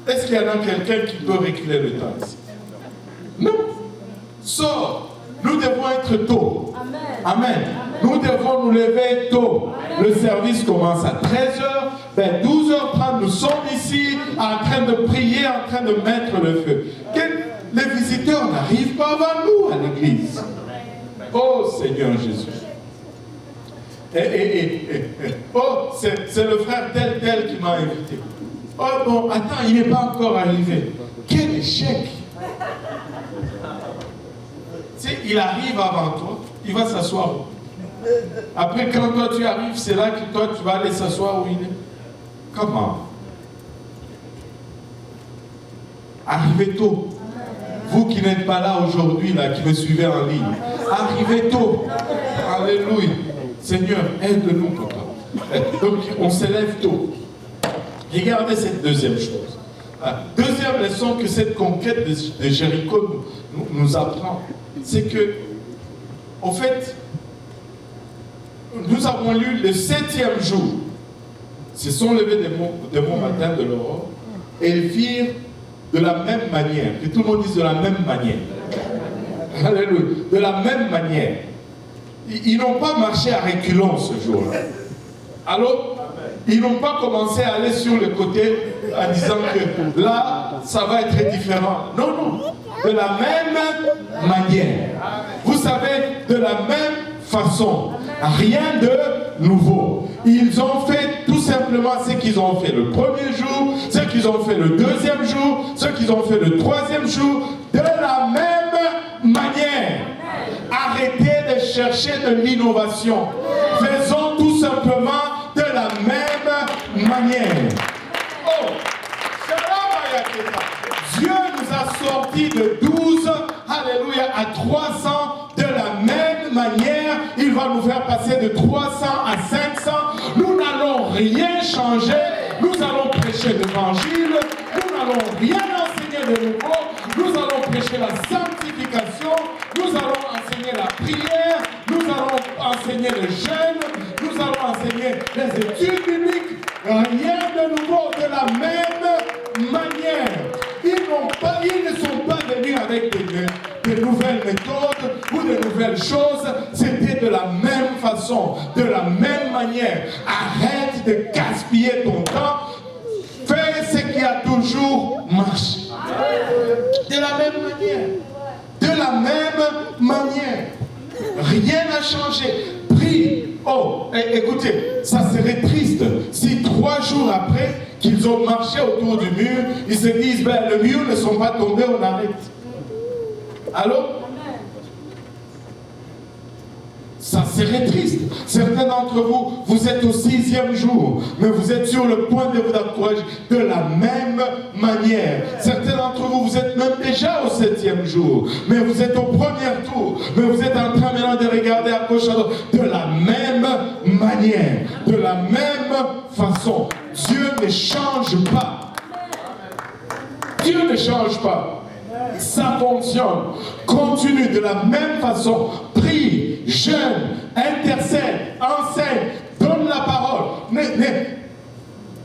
Est-ce qu'il y en a quelqu'un qui peut reculer le temps ici? Non. Sors. Nous devons être tôt. Amen. Nous devons nous lever tôt. Le service commence à 13h. Vers 12h30, nous sommes ici en train de prier, en train de mettre le feu. Les visiteurs n'arrivent pas avant nous à l'église. Oh Seigneur Jésus. Oh, c'est le frère tel qui m'a invité. Oh bon, attends, il n'est pas encore arrivé. Quel échec! Tu sais, il arrive avant toi, il va s'asseoir. Après, quand toi tu arrives, c'est là que toi tu vas aller s'asseoir où il est. Comment? Arrivez tôt. Vous qui n'êtes pas là aujourd'hui, là, qui me suivez en ligne, arrivez tôt. Alléluia. Seigneur, aide-nous, papa. Donc, on s'élève tôt. Regardez cette deuxième chose. Deuxième leçon que cette conquête de Jéricho nous apprend, c'est que, en fait, nous avons lu le 7e jour. Ils se sont levés de bon matin de l'aurore et ils firent de la même manière. Que tout le monde dise de la même manière. Alléluia. De la même manière. Ils n'ont pas marché à reculons ce jour-là. Alors, ils n'ont pas commencé à aller sur le côté en disant que là, ça va être différent. Non, non. de la même manière. Vous savez, de la même façon. Rien de nouveau. Ils ont fait tout simplement ce qu'ils ont fait le premier jour, ce qu'ils ont fait le deuxième jour, ce qu'ils ont fait le troisième jour, de la même manière. Arrêtez de chercher de l'innovation. Faisons tout simplement de la même manière. Oh, Dieu nous a sortis de 12, alléluia, à 300 de la même manière. Il va nous faire passer de 300 à 500. Nous n'allons rien changer. Nous allons prêcher l'évangile. Nous n'allons rien enseigner de nouveau. Nous allons prêcher la sanctification. Nous allons enseigner la prière. Nous allons enseigner le jeûne. Nous allons enseigner les études bibliques. Rien de nouveau, de la même manière. Ils ne sont pas venus avec de nouvelles méthodes ou de nouvelles choses. C'était de la même façon, de la même manière. Arrête de gaspiller ton temps. Fais ce qui a toujours marché. De la même manière. De la même manière. Rien n'a changé. Prie. Oh, écoutez, ça serait triste si 3 jours après qu'ils ont marché autour du mur, ils se disent, ben, le mur ne sont pas tombés, on arrête. Allô? Ça serait triste. Certains d'entre vous, vous êtes au 6e jour, mais vous êtes sur le point de vous encourager de la même manière. Certains d'entre vous, vous êtes même déjà au 7e jour, mais vous êtes au premier tour, mais vous êtes en train maintenant de regarder à gauche, à droite, de la même manière, de la même façon. Dieu ne change pas. Dieu ne change pas. Ça fonctionne. Continue de la même façon. Prie, jeûne, intercède, enseigne, donne la parole.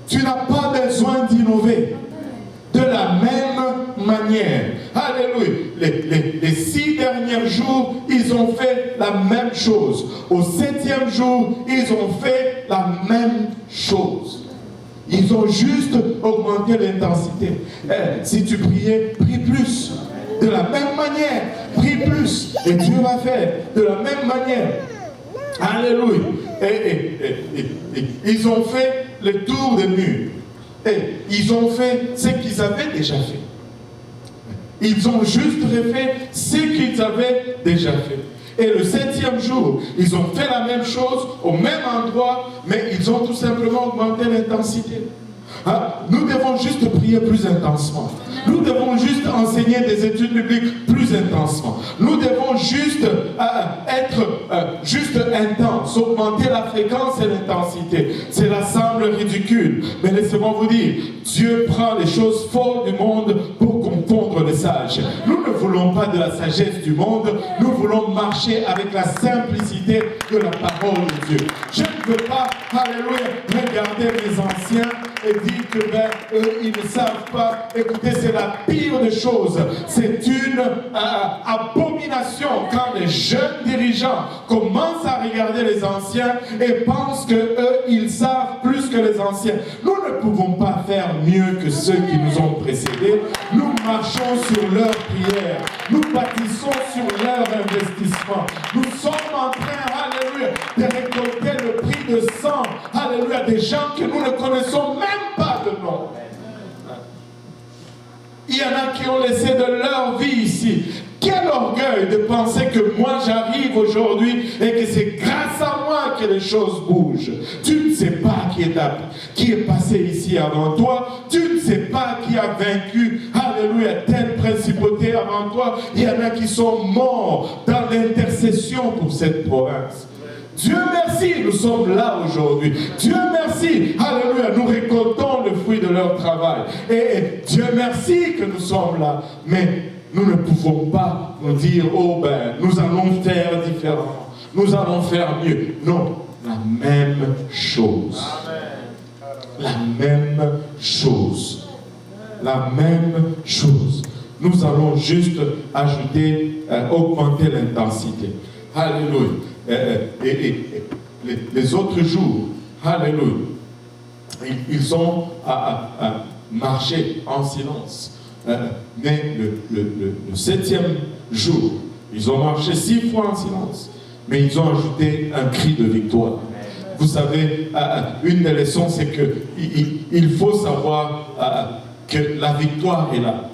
Tu n'as pas besoin d'innover. De la même manière. Alléluia. Les 6 derniers jours, ils ont fait la même chose. Au 7e jour, ils ont fait la même chose. Ils ont juste augmenté l'intensité. Si tu priais, prie plus. De la même manière, prie plus. Et Dieu va faire de la même manière. Alléluia. Ils ont fait le tour des murs. Et ils ont fait ce qu'ils avaient déjà fait. Ils ont juste refait ce qu'ils avaient déjà fait. Et le 7e jour, ils ont fait la même chose au même endroit, mais ils ont tout simplement augmenté l'intensité. Nous devons juste prier plus intensement. Nous devons juste enseigner des études bibliques plus intensement. Nous devons juste être juste intense, augmenter la fréquence et l'intensité. Cela semble ridicule, mais laissez-moi vous dire, Dieu prend les choses folles du monde pour confondre les sages. Nous ne voulons pas de la sagesse du monde, nous voulons marcher avec la simplicité de la parole de Dieu. Je ne veux pas, alléluia, regarder les anciens et dire que eux, ils ne savent pas. Écoutez, c'est la pire des choses. C'est une abomination quand les jeunes dirigeants commencent à regarder les anciens et pensent que eux, ils savent plus que les anciens. Nous ne pouvons pas faire mieux que ceux qui nous ont précédés. Nous marchons sur leur prière. Nous bâtissons sur leur investissement. Nous sommes en train, alléluia, de récolter le prix de sang, alléluia, des gens que nous ne connaissons même pas de nom. Il y en a qui ont laissé de leur vie ici. Quel orgueil de penser que moi j'arrive aujourd'hui et que c'est grâce à moi que les choses bougent. Tu ne sais pas qui est passé ici avant toi. Tu ne sais pas qui a vaincu, alléluia, telle principauté avant toi. Il y en a qui sont morts dans l'intercession pour cette province. Dieu merci, nous sommes là aujourd'hui. Dieu merci, alléluia, nous récoltons le fruit de leur travail. Et Dieu merci que nous sommes là. Mais nous ne pouvons pas nous dire, oh ben, nous allons faire différemment. Nous allons faire mieux. Non, la même chose. La même chose. La même chose. Nous allons juste ajouter, augmenter l'intensité. Alléluia. Les autres jours, alléluia, ils ont marché en silence. Mais le 7e jour, ils ont marché 6 fois en silence, mais ils ont ajouté un cri de victoire. Vous savez, une des leçons, c'est qu'il faut savoir que la victoire est là.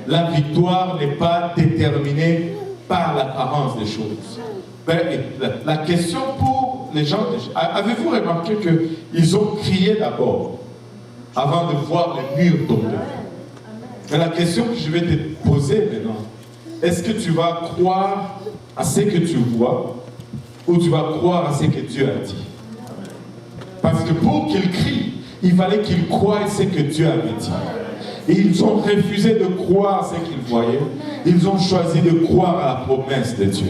La victoire n'est pas déterminée par l'apparence des choses. La question pour les gens, avez-vous remarqué qu'ils ont crié d'abord avant de voir les murs tomber? Mais la question que je vais te poser maintenant, est-ce que tu vas croire à ce que tu vois ou tu vas croire à ce que Dieu a dit? Parce que pour qu'ils crient, il fallait qu'ils croient ce que Dieu avait dit. Et ils ont refusé de croire ce qu'ils voyaient. Ils ont choisi de croire à la promesse de Dieu.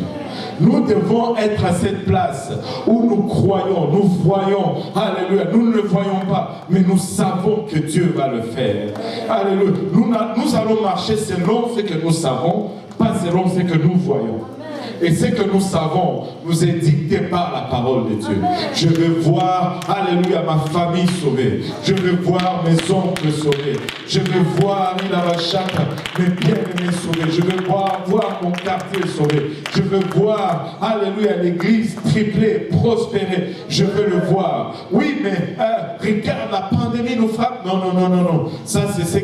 Nous devons être à cette place où nous croyons, nous voyons, alléluia, nous ne le voyons pas, mais nous savons que Dieu va le faire. Alléluia. Nous allons marcher selon ce que nous savons, pas selon ce que nous voyons. Et ce que nous savons nous est dicté par la parole de Dieu. Je veux voir, alléluia, ma famille sauvée. Je veux voir mes oncles sauvés. Je veux voir, mes bien-aimés sauvés. Je veux voir mon quartier sauvé. Je veux voir, alléluia, l'église triplée, prospérer. Je veux le voir. Oui, mais regarde, la pandémie nous frappe. Non. Ça, c'est ce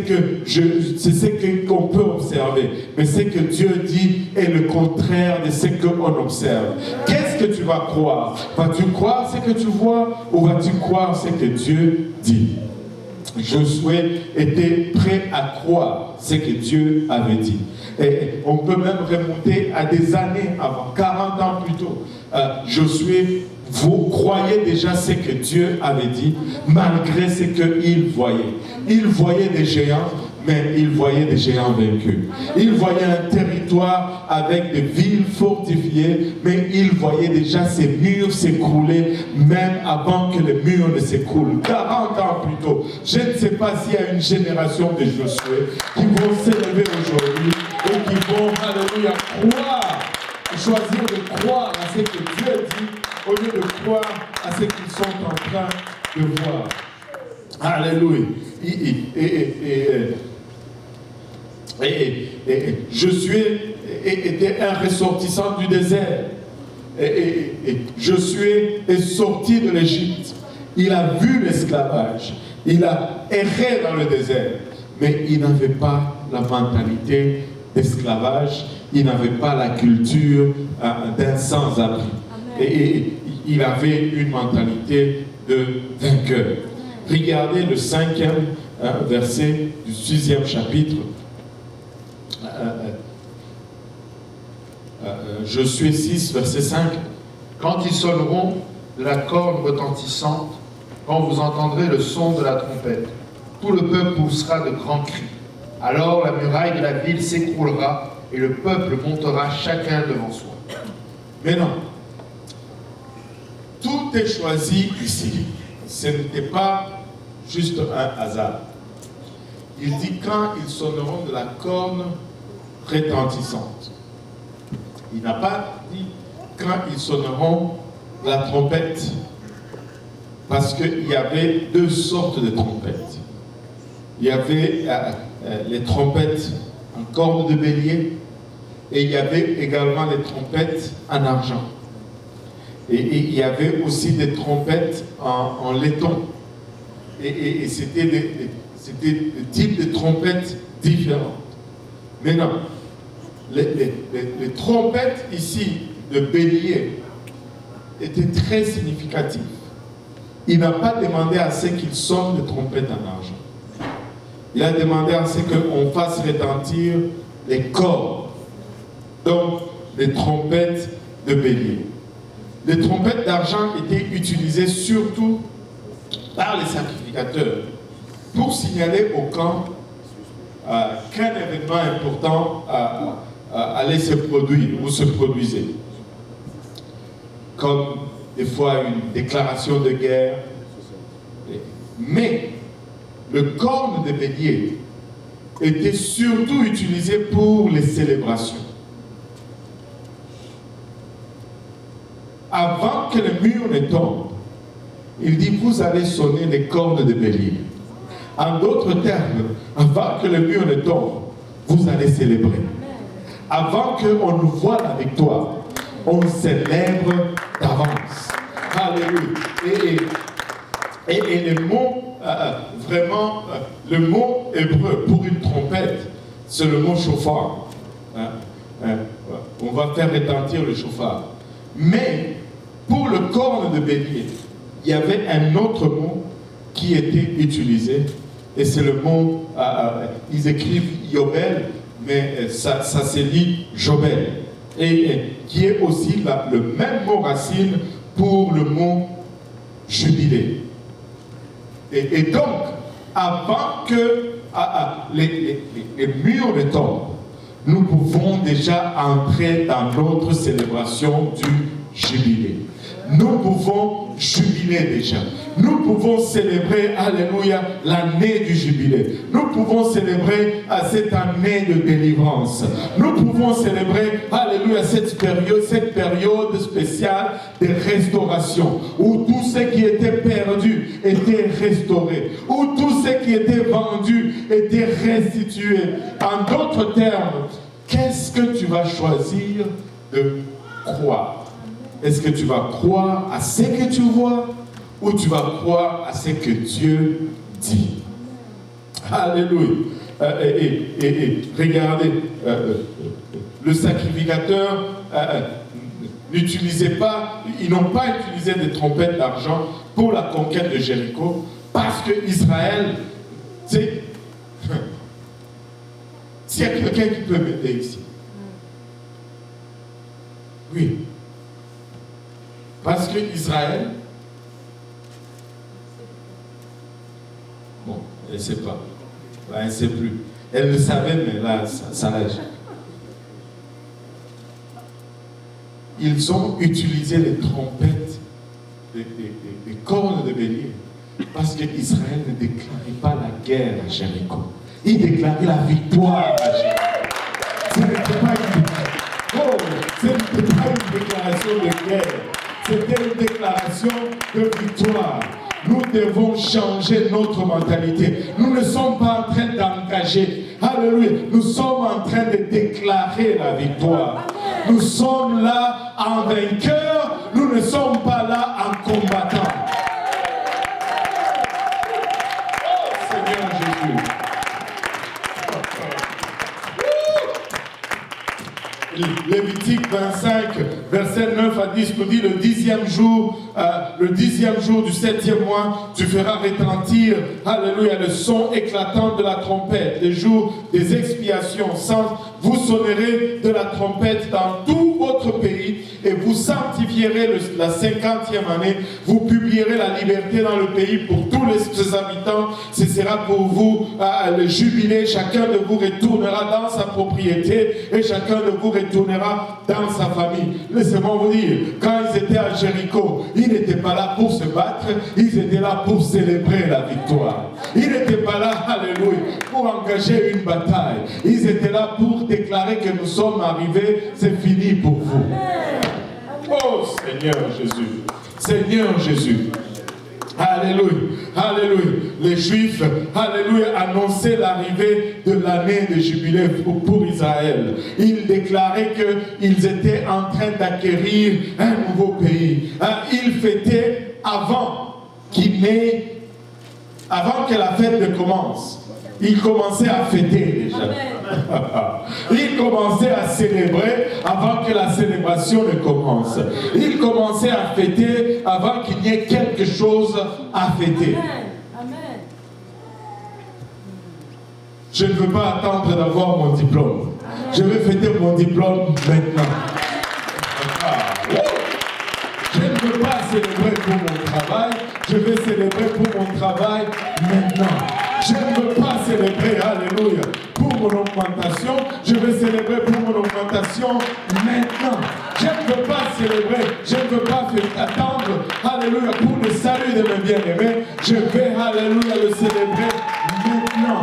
qu'on peut observer. Mais ce que Dieu dit est le contraire de ce qu'on observe. Qu'est-ce que tu vas croire? Vas-tu croire ce que tu vois ou vas-tu croire ce que Dieu dit? Josué était prêt à croire ce que Dieu avait dit. Et on peut même remonter à des années avant, 40 ans plus tôt. Josué, vous croyez déjà ce que Dieu avait dit, malgré ce qu'il voyait. Il voyait des géants, mais il voyait des géants vaincus. Il voyait un territoire avec des villes fortifiées, mais il voyait déjà ces murs s'écrouler, même avant que les murs ne s'écroulent. 40 ans plus tôt. Je ne sais pas s'il y a une génération de Josué qui vont s'élever aujourd'hui et qui vont, alléluia, croire, choisir de croire à ce que Dieu dit, au lieu de croire à ce qu'ils sont en train de voir. Alléluia. Josué était un ressortissant du désert. Josué est sorti de l'Égypte. Il a vu l'esclavage. Il a erré dans le désert. Mais il n'avait pas la mentalité d'esclavage. Il n'avait pas la culture d'un sans-abri. Et il avait une mentalité de vainqueur. Regardez le 5e verset du 6e chapitre. Josué 6, verset 5. Quand ils sonneront de la corne retentissante, quand vous entendrez le son de la trompette, tout le peuple poussera de grands cris. Alors la muraille de la ville s'écroulera et le peuple montera chacun devant soi. Mais non, tout est choisi ici. Ce n'était pas juste un hasard. Il dit quand ils sonneront de la corne retentissante. Il n'a pas dit quand ils sonneront de la trompette, parce qu'il y avait 2 sortes de trompettes. Il y avait les trompettes en corne de bélier et il y avait également les trompettes en argent. Et il y avait aussi des trompettes en laiton. Et c'était des types de trompettes différentes. Maintenant, les trompettes ici de bélier étaient très significatives. Il n'a pas demandé à ce qu'il sonne des trompettes en argent. Il a demandé à ce qu'on fasse retentir les cordes, donc les trompettes de bélier. Les trompettes d'argent étaient utilisées surtout par les sacrificateurs pour signaler au camp qu'un événement important allait se produire ou se produisait. Comme des fois une déclaration de guerre. Mais le corne de bélier était surtout utilisé pour les célébrations. Avant que le mur ne tombe, il dit vous allez sonner les cornes de bélier. En d'autres termes, avant que le mur ne tombe, vous allez célébrer. Avant qu'on nous voie la victoire, on célèbre d'avance. Alléluia. Et le mot, vraiment, le mot hébreu pour une trompette, c'est le mot chauffard. On va faire retentir le chauffard. Mais pour le corne de bélier, il y avait un autre mot qui était utilisé, et c'est le mot, ils écrivent Yobel, mais ça se lit Jobel, et qui est aussi le même mot racine pour le mot jubilé. Et donc, avant que les murs ne tombent, nous pouvons déjà entrer dans notre célébration du jubilé. Nous pouvons jubiler déjà. Nous pouvons célébrer, alléluia, l'année du jubilé. Nous pouvons célébrer cette année de délivrance. Nous pouvons célébrer, alléluia, cette période spéciale de restauration, où tout ce qui était perdu était restauré, où tout ce qui était vendu était restitué. En d'autres termes, qu'est-ce que tu vas choisir de croire? Est-ce que tu vas croire à ce que tu vois ou tu vas croire à ce que Dieu dit? Alléluia. Et regardez, le sacrificateur n'utilisait pas, ils n'ont pas utilisé des trompettes d'argent pour la conquête de Jéricho, parce que Israël, c'est... S'il y a quelqu'un qui peut m'aider ici. Oui. Parce que Israël, bon, elle ne sait pas, elle ne sait plus. Elle le savait, mais là, ça lâche. Ils ont utilisé les trompettes, les cornes de bélier, parce qu'Israël ne déclarait pas la guerre à Jéricho. Il déclarait la victoire à Jéricho. Ce n'était pas une déclaration de guerre. C'était une déclaration de victoire. Nous devons changer notre mentalité. Nous ne sommes pas en train d'engager. Alléluia. Nous sommes en train de déclarer la victoire. Nous sommes là en vainqueur. Nous ne sommes pas là en combattant. Oh Seigneur Jésus. Lévitique 25, verset 9 à 10 nous dit le dixième jour du 7e mois, tu feras retentir, alléluia, le son éclatant de la trompette, les jours des expiations saintes, vous sonnerez de la trompette dans tout votre pays et vous sanctifierez la 50e année, vous publierez la liberté dans le pays pour tous ses habitants, ce sera pour vous le jubilé, chacun de vous retournera dans sa propriété et chacun de vous retournera dans sa famille. Laissez-moi vous dire, quand ils étaient à Jéricho, ils n'étaient pas là pour se battre, ils étaient là pour célébrer la victoire. Ils n'étaient pas là, alléluia, pour engager une bataille. Ils étaient là pour déclarer que nous sommes arrivés, c'est fini pour vous. Oh Seigneur Jésus, Seigneur Jésus. Alléluia, alléluia. Les Juifs, alléluia, annonçaient l'arrivée de l'année de jubilé pour Israël. Ils déclaraient qu'ils étaient en train d'acquérir un nouveau pays. Ils fêtaient avant que la fête ne commence. Ils commençaient à fêter déjà. Ils commençaient à célébrer avant que la célébration ne commence. Ils commençaient à fêter avant qu'il y ait quelque chose à fêter. Amen. Je ne veux pas attendre d'avoir mon diplôme. Je vais fêter mon diplôme maintenant. Je ne veux pas célébrer pour mon travail. Je vais célébrer pour mon travail maintenant. Je ne veux pas célébrer, alléluia, pour mon augmentation. Je vais célébrer pour mon augmentation maintenant. Je ne veux pas célébrer, je ne veux pas attendre, alléluia, pour le salut de mes bien-aimés. Je vais, alléluia, le célébrer maintenant.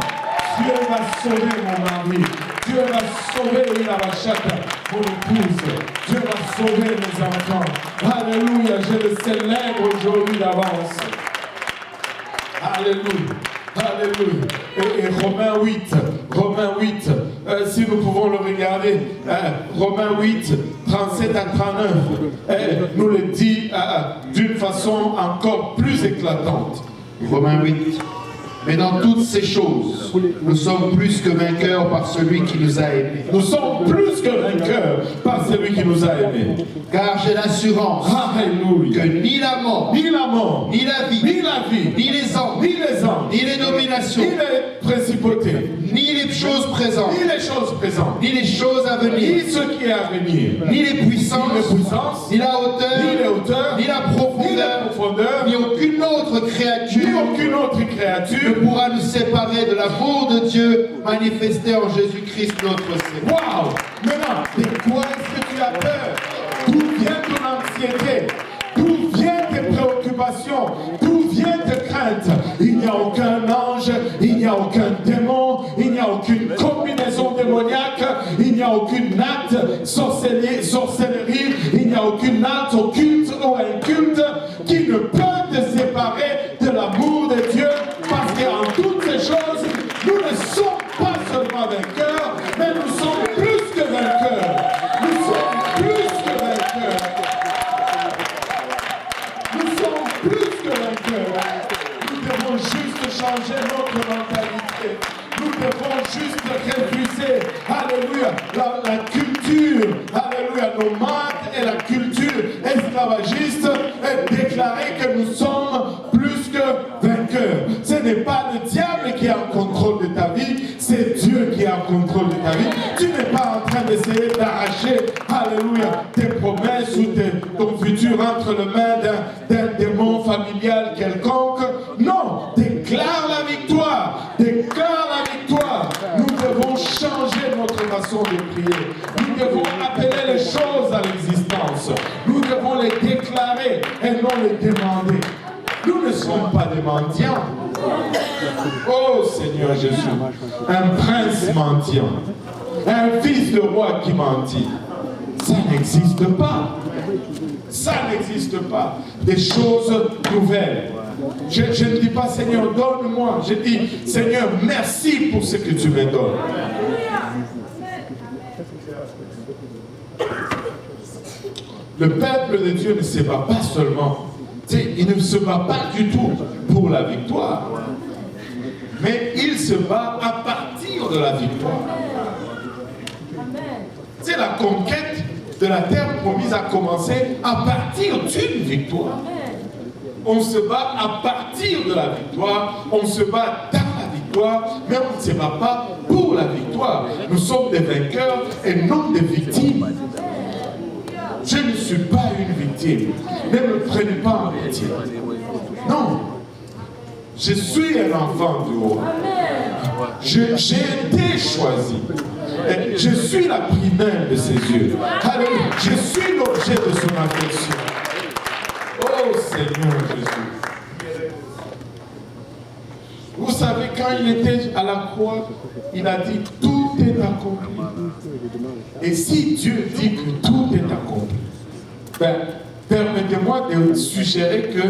Dieu va sauver mon mari. Dieu va sauver la rachata, mon épouse. Dieu va sauver mes enfants. Alléluia, je le célèbre aujourd'hui d'avance. Alléluia. Alléluia. Et Romains 8, si nous pouvons le regarder, Romains 8, 37 à 39, nous le dit d'une façon encore plus éclatante. Romains 8. Mais dans toutes ces choses, nous sommes plus que vainqueurs par celui qui nous a aimés. Nous sommes plus que vainqueurs par celui qui nous a aimés. Car j'ai l'assurance que ni la mort, ni la vie, ni les anges, ni les dominations, ni les principautés, ni les choses présentes, ni les choses à venir, ni ce qui est à venir, ni les puissances, ni la hauteur, ni la profondeur, ni aucune autre créature ne pourra nous séparer de l'amour de Dieu manifesté en Jésus-Christ notre Seigneur. Waouh! Maintenant, de quoi est-ce que tu as peur? D'où vient ton anxiété? D'où viennent tes préoccupations? D'où vient tes craintes? Il n'y a aucun ange, il n'y a aucun démon, il n'y a aucune combinaison démoniaque, il n'y a aucune acte sorcellerie, il n'y a aucune acte occulte ou inculte qui ne peut te séparer de l'amour de Dieu, parce qu'en toutes ces choses, nous ne sommes pas seulement vainqueurs, mais nous sommes plus que vainqueurs. Nous sommes plus que vainqueurs. Nous sommes plus que vainqueurs. Nous devons juste changer notre mentalité. Nous devons juste refuser, alléluia, la culture, alléluia, nomade et la culture esclavagiste et déclarer que nous sommes plus que vainqueurs. Ce n'est pas le diable qui est en contrôle de ta vie, c'est Dieu qui est en contrôle de ta vie. Tu n'es pas en train d'essayer d'arracher, alléluia, tes promesses ou ton futur entre les mains d'un démon familial quelconque. Non, déclare la victoire, déclare la victoire. Nous devons changer notre façon de prier. Nous devons appeler les choses à l'existence. Nous devons les déclarer et non les demander. Nous ne sommes pas des mendiants. Oh Seigneur Jésus, un prince mendiant, un fils de roi qui mentit, ça n'existe pas. Ça n'existe pas. Des choses nouvelles. Je ne dis pas Seigneur donne-moi, je dis Seigneur merci pour ce que tu me donnes. Le peuple de Dieu ne se bat pas seulement, il ne se bat pas du tout pour la victoire, mais il se bat à partir de la victoire. C'est la conquête de la terre promise a commencé à partir d'une victoire. On se bat à partir de la victoire, on se bat dans la victoire, mais on ne se bat pas pour la victoire. Nous sommes des vainqueurs et non des victimes. Je ne suis pas une victime. Ne me prenez pas en victime. Non. Je suis un enfant du haut. J'ai été choisi. Et je suis la primeur de ses yeux. Alléluia. Je suis l'objet de son affection. Oh Seigneur Jésus. Vous savez, quand il était à la croix, il a dit tout est accompli. Et si Dieu dit que tout est accompli, ben, permettez-moi de suggérer que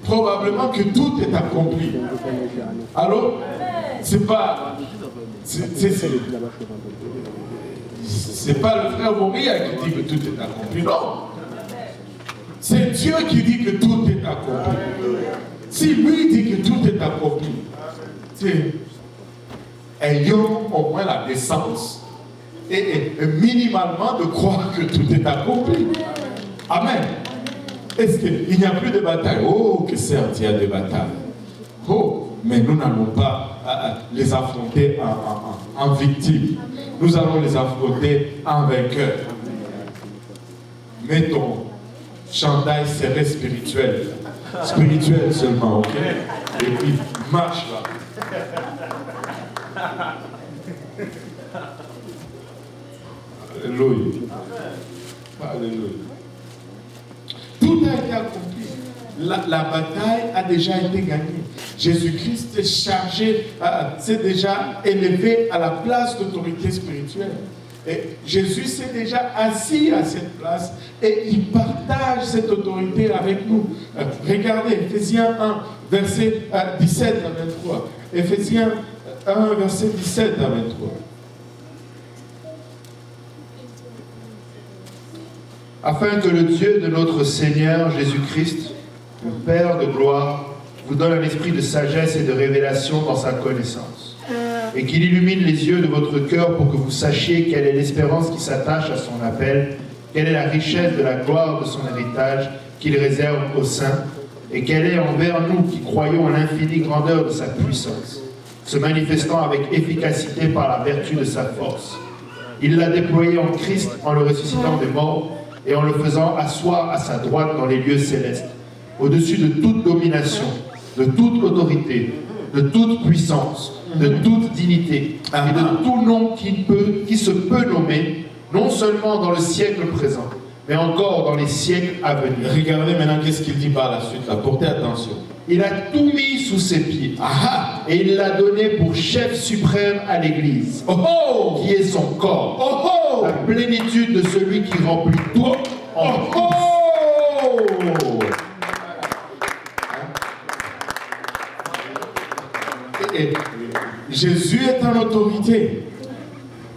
probablement que tout est accompli. Alors, c'est pas le frère Moria qui dit que tout est accompli. Non. C'est Dieu qui dit que tout est accompli. Si lui dit que tout est accompli, ayons au moins la décence et minimalement de croire que tout est accompli. Amen. Est-ce qu'il n'y a plus de bataille? Oh, que certes, il y a des batailles. Oh, mais nous n'allons pas les affronter en victimes. Nous allons les affronter en vainqueurs. Mets ton chandail serré spirituel. Spirituel seulement, ok? Et puis, marche là. Alléluia. Alléluia. Tout a été accompli. La bataille a déjà été gagnée. Jésus-Christ est chargé, s'est déjà élevé à la place d'autorité spirituelle. Et Jésus s'est déjà assis à cette place et il partage cette autorité avec nous. Regardez, Ephésiens 1, verset 17 à 23. Ephésiens 1, verset 17 à 23. afin que le Dieu de notre Seigneur Jésus-Christ, le Père de gloire, vous donne un esprit de sagesse et de révélation dans sa connaissance, et qu'il illumine les yeux de votre cœur pour que vous sachiez quelle est l'espérance qui s'attache à son appel, quelle est la richesse de la gloire de son héritage qu'il réserve aux saints, et quelle est envers nous qui croyons à l'infinie grandeur de sa puissance, se manifestant avec efficacité par la vertu de sa force. Il l'a déployé en Christ en le ressuscitant des morts et en le faisant asseoir à sa droite dans les lieux célestes, au-dessus de toute domination, de toute autorité, de toute puissance, de toute dignité, et de tout nom qui se peut nommer, non seulement dans le siècle présent, mais encore dans les siècles à venir. Regardez maintenant qu'est-ce qu'il dit par la suite, là. Portez attention. Il a tout mis sous ses pieds, et il l'a donné pour chef suprême à l'Église, qui est son corps, la plénitude de celui qui remplit tout en tous. Et Jésus est en autorité.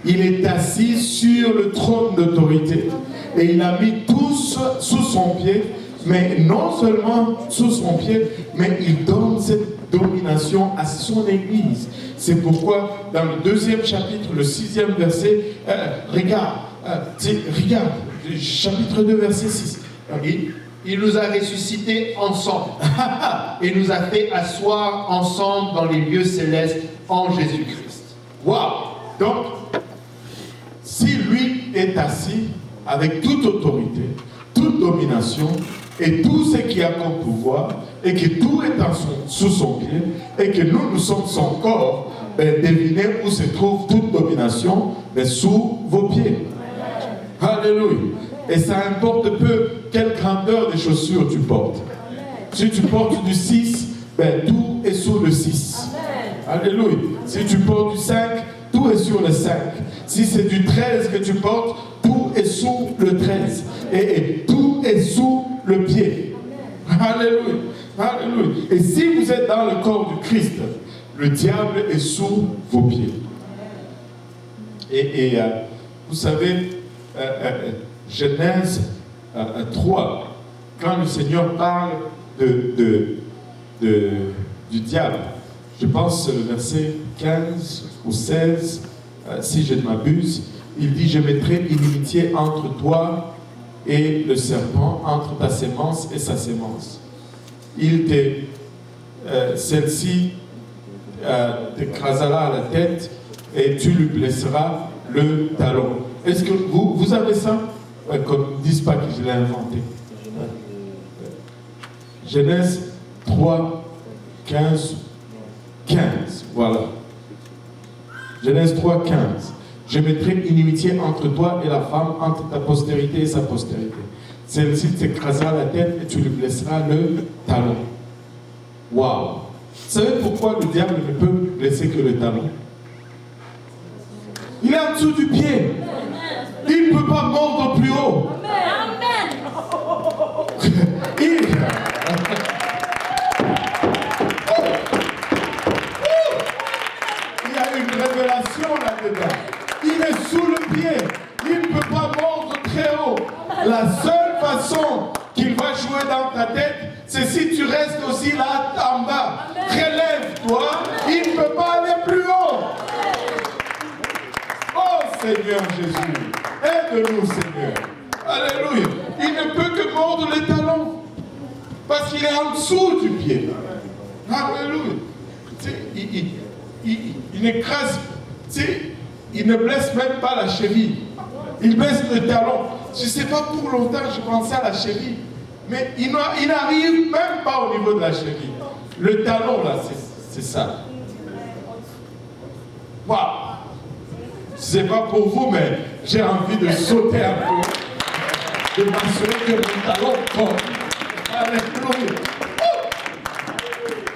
Il est assis sur le trône d'autorité. Et il a mis tous sous son pied. Mais non seulement sous son pied, mais il donne cette domination à son Église. C'est pourquoi dans le 2e chapitre, le 6e verset, regarde, chapitre 2, verset 6. Il nous a ressuscités ensemble et nous a fait asseoir ensemble dans les lieux célestes en Jésus-Christ. Waouh! Donc, si lui est assis avec toute autorité, toute domination et tout ce qui a comme pouvoir, et que tout est sous son pied, et que nous sommes son corps, devinez où se trouve toute domination, mais sous vos pieds. Alléluia. Et ça importe peu quelle grandeur de chaussures tu portes. Si tu portes du 6, tout est sous le 6. Alléluia. Si tu portes du 5, tout est sur le 5. Si c'est du 13 que tu portes, tout est sous le 13. Et tout est sous le pied. Alléluia. Alléluia. Et si vous êtes dans le corps du Christ, le diable est sous vos pieds. Et vous savez, Genèse 3, quand le Seigneur parle du diable, je pense que c'est le verset 15 ou 16, si je ne m'abuse, il dit « Je mettrai inimitié entre toi et le serpent, entre ta sémence et sa sémence. Celle-ci t'écrasera à la tête et tu lui blesseras le talon. » Est-ce que vous avez ça? Qu'on ne dise pas que je l'ai inventé. Genèse 3, 15, voilà. Genèse 3, 15. Je mettrai inimitié entre toi et la femme, entre ta postérité et sa postérité. Celle-ci t'écrasera la tête et tu lui blesseras le talon. Waouh! Vous savez pourquoi le diable ne peut blesser que le talon? Il est en dessous du pied. Il ne peut pas mordre plus haut. Amen. Il y a une révélation là-dedans. Il est sous le pied. Il ne peut pas mordre très haut. La seule façon qu'il va jouer dans ta tête, c'est si tu restes aussi là en bas. Relève-toi. Il ne peut pas aller plus haut. Oh Seigneur Jésus, aide-nous Seigneur. Alléluia. Il ne peut que mordre les talons. Parce qu'il est en dessous du pied. Alléluia. Il n'écrase, il ne blesse même pas la cheville. Il blesse le talon. Je ne sais pas, pour longtemps je pensais à la cheville. Mais il n'arrive même pas au niveau de la cheville. Le talon là, c'est ça. Waouh! Ce n'est pas pour vous, mais j'ai envie de sauter un peu, de m'assurer que mon talon tombe. Alléluia.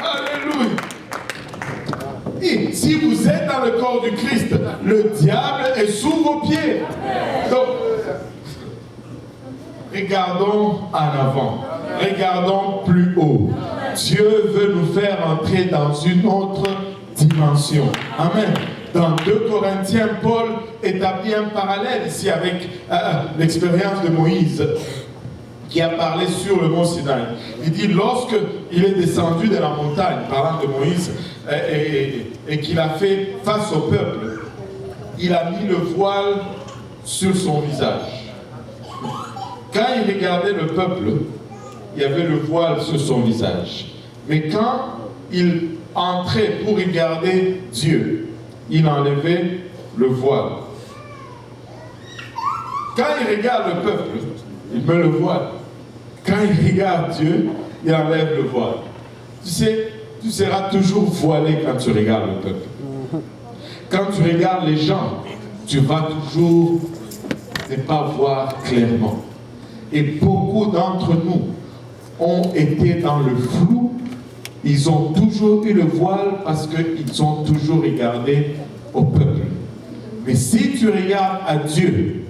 Alléluia. Et si vous êtes dans le corps du Christ, le diable est sous vos pieds. Donc, regardons en avant. Regardons plus haut. Dieu veut nous faire entrer dans une autre dimension. Amen. Dans 2 Corinthiens, Paul établit un parallèle ici avec l'expérience de Moïse, qui a parlé sur le mont Sinaï. Il dit, lorsqu'il est descendu de la montagne, parlant de Moïse, et qu'il a fait face au peuple, il a mis le voile sur son visage. Quand il regardait le peuple, il y avait le voile sur son visage. Mais quand il entrait pour regarder Dieu, il enlevait le voile. Quand il regarde le peuple, il met le voile. Quand il regarde Dieu, il enlève le voile. Tu sais, tu seras toujours voilé quand tu regardes le peuple. Quand tu regardes les gens, tu vas toujours ne pas voir clairement. Et beaucoup d'entre nous ont été dans le flou. Ils ont toujours eu le voile parce qu'ils ont toujours regardé au peuple. Mais si tu regardes à Dieu,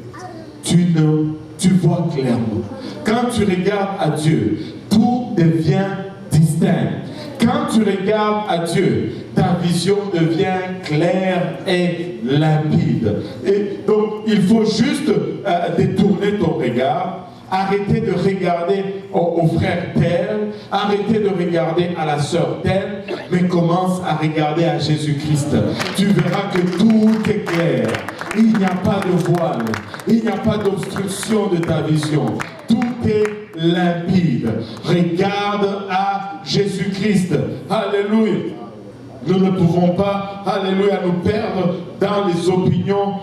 tu vois clairement. Quand tu regardes à Dieu, tout devient distinct. Quand tu regardes à Dieu, ta vision devient claire et limpide. Et donc, il faut juste détourner ton regard. Arrêtez de regarder au frère tel, arrêtez de regarder à la sœur telle, mais commence à regarder à Jésus-Christ. Tu verras que tout est clair. Il n'y a pas de voile, il n'y a pas d'obstruction de ta vision. Tout est limpide. Regarde à Jésus-Christ. Alléluia. Nous ne pouvons pas, alléluia, nous perdre dans les opinions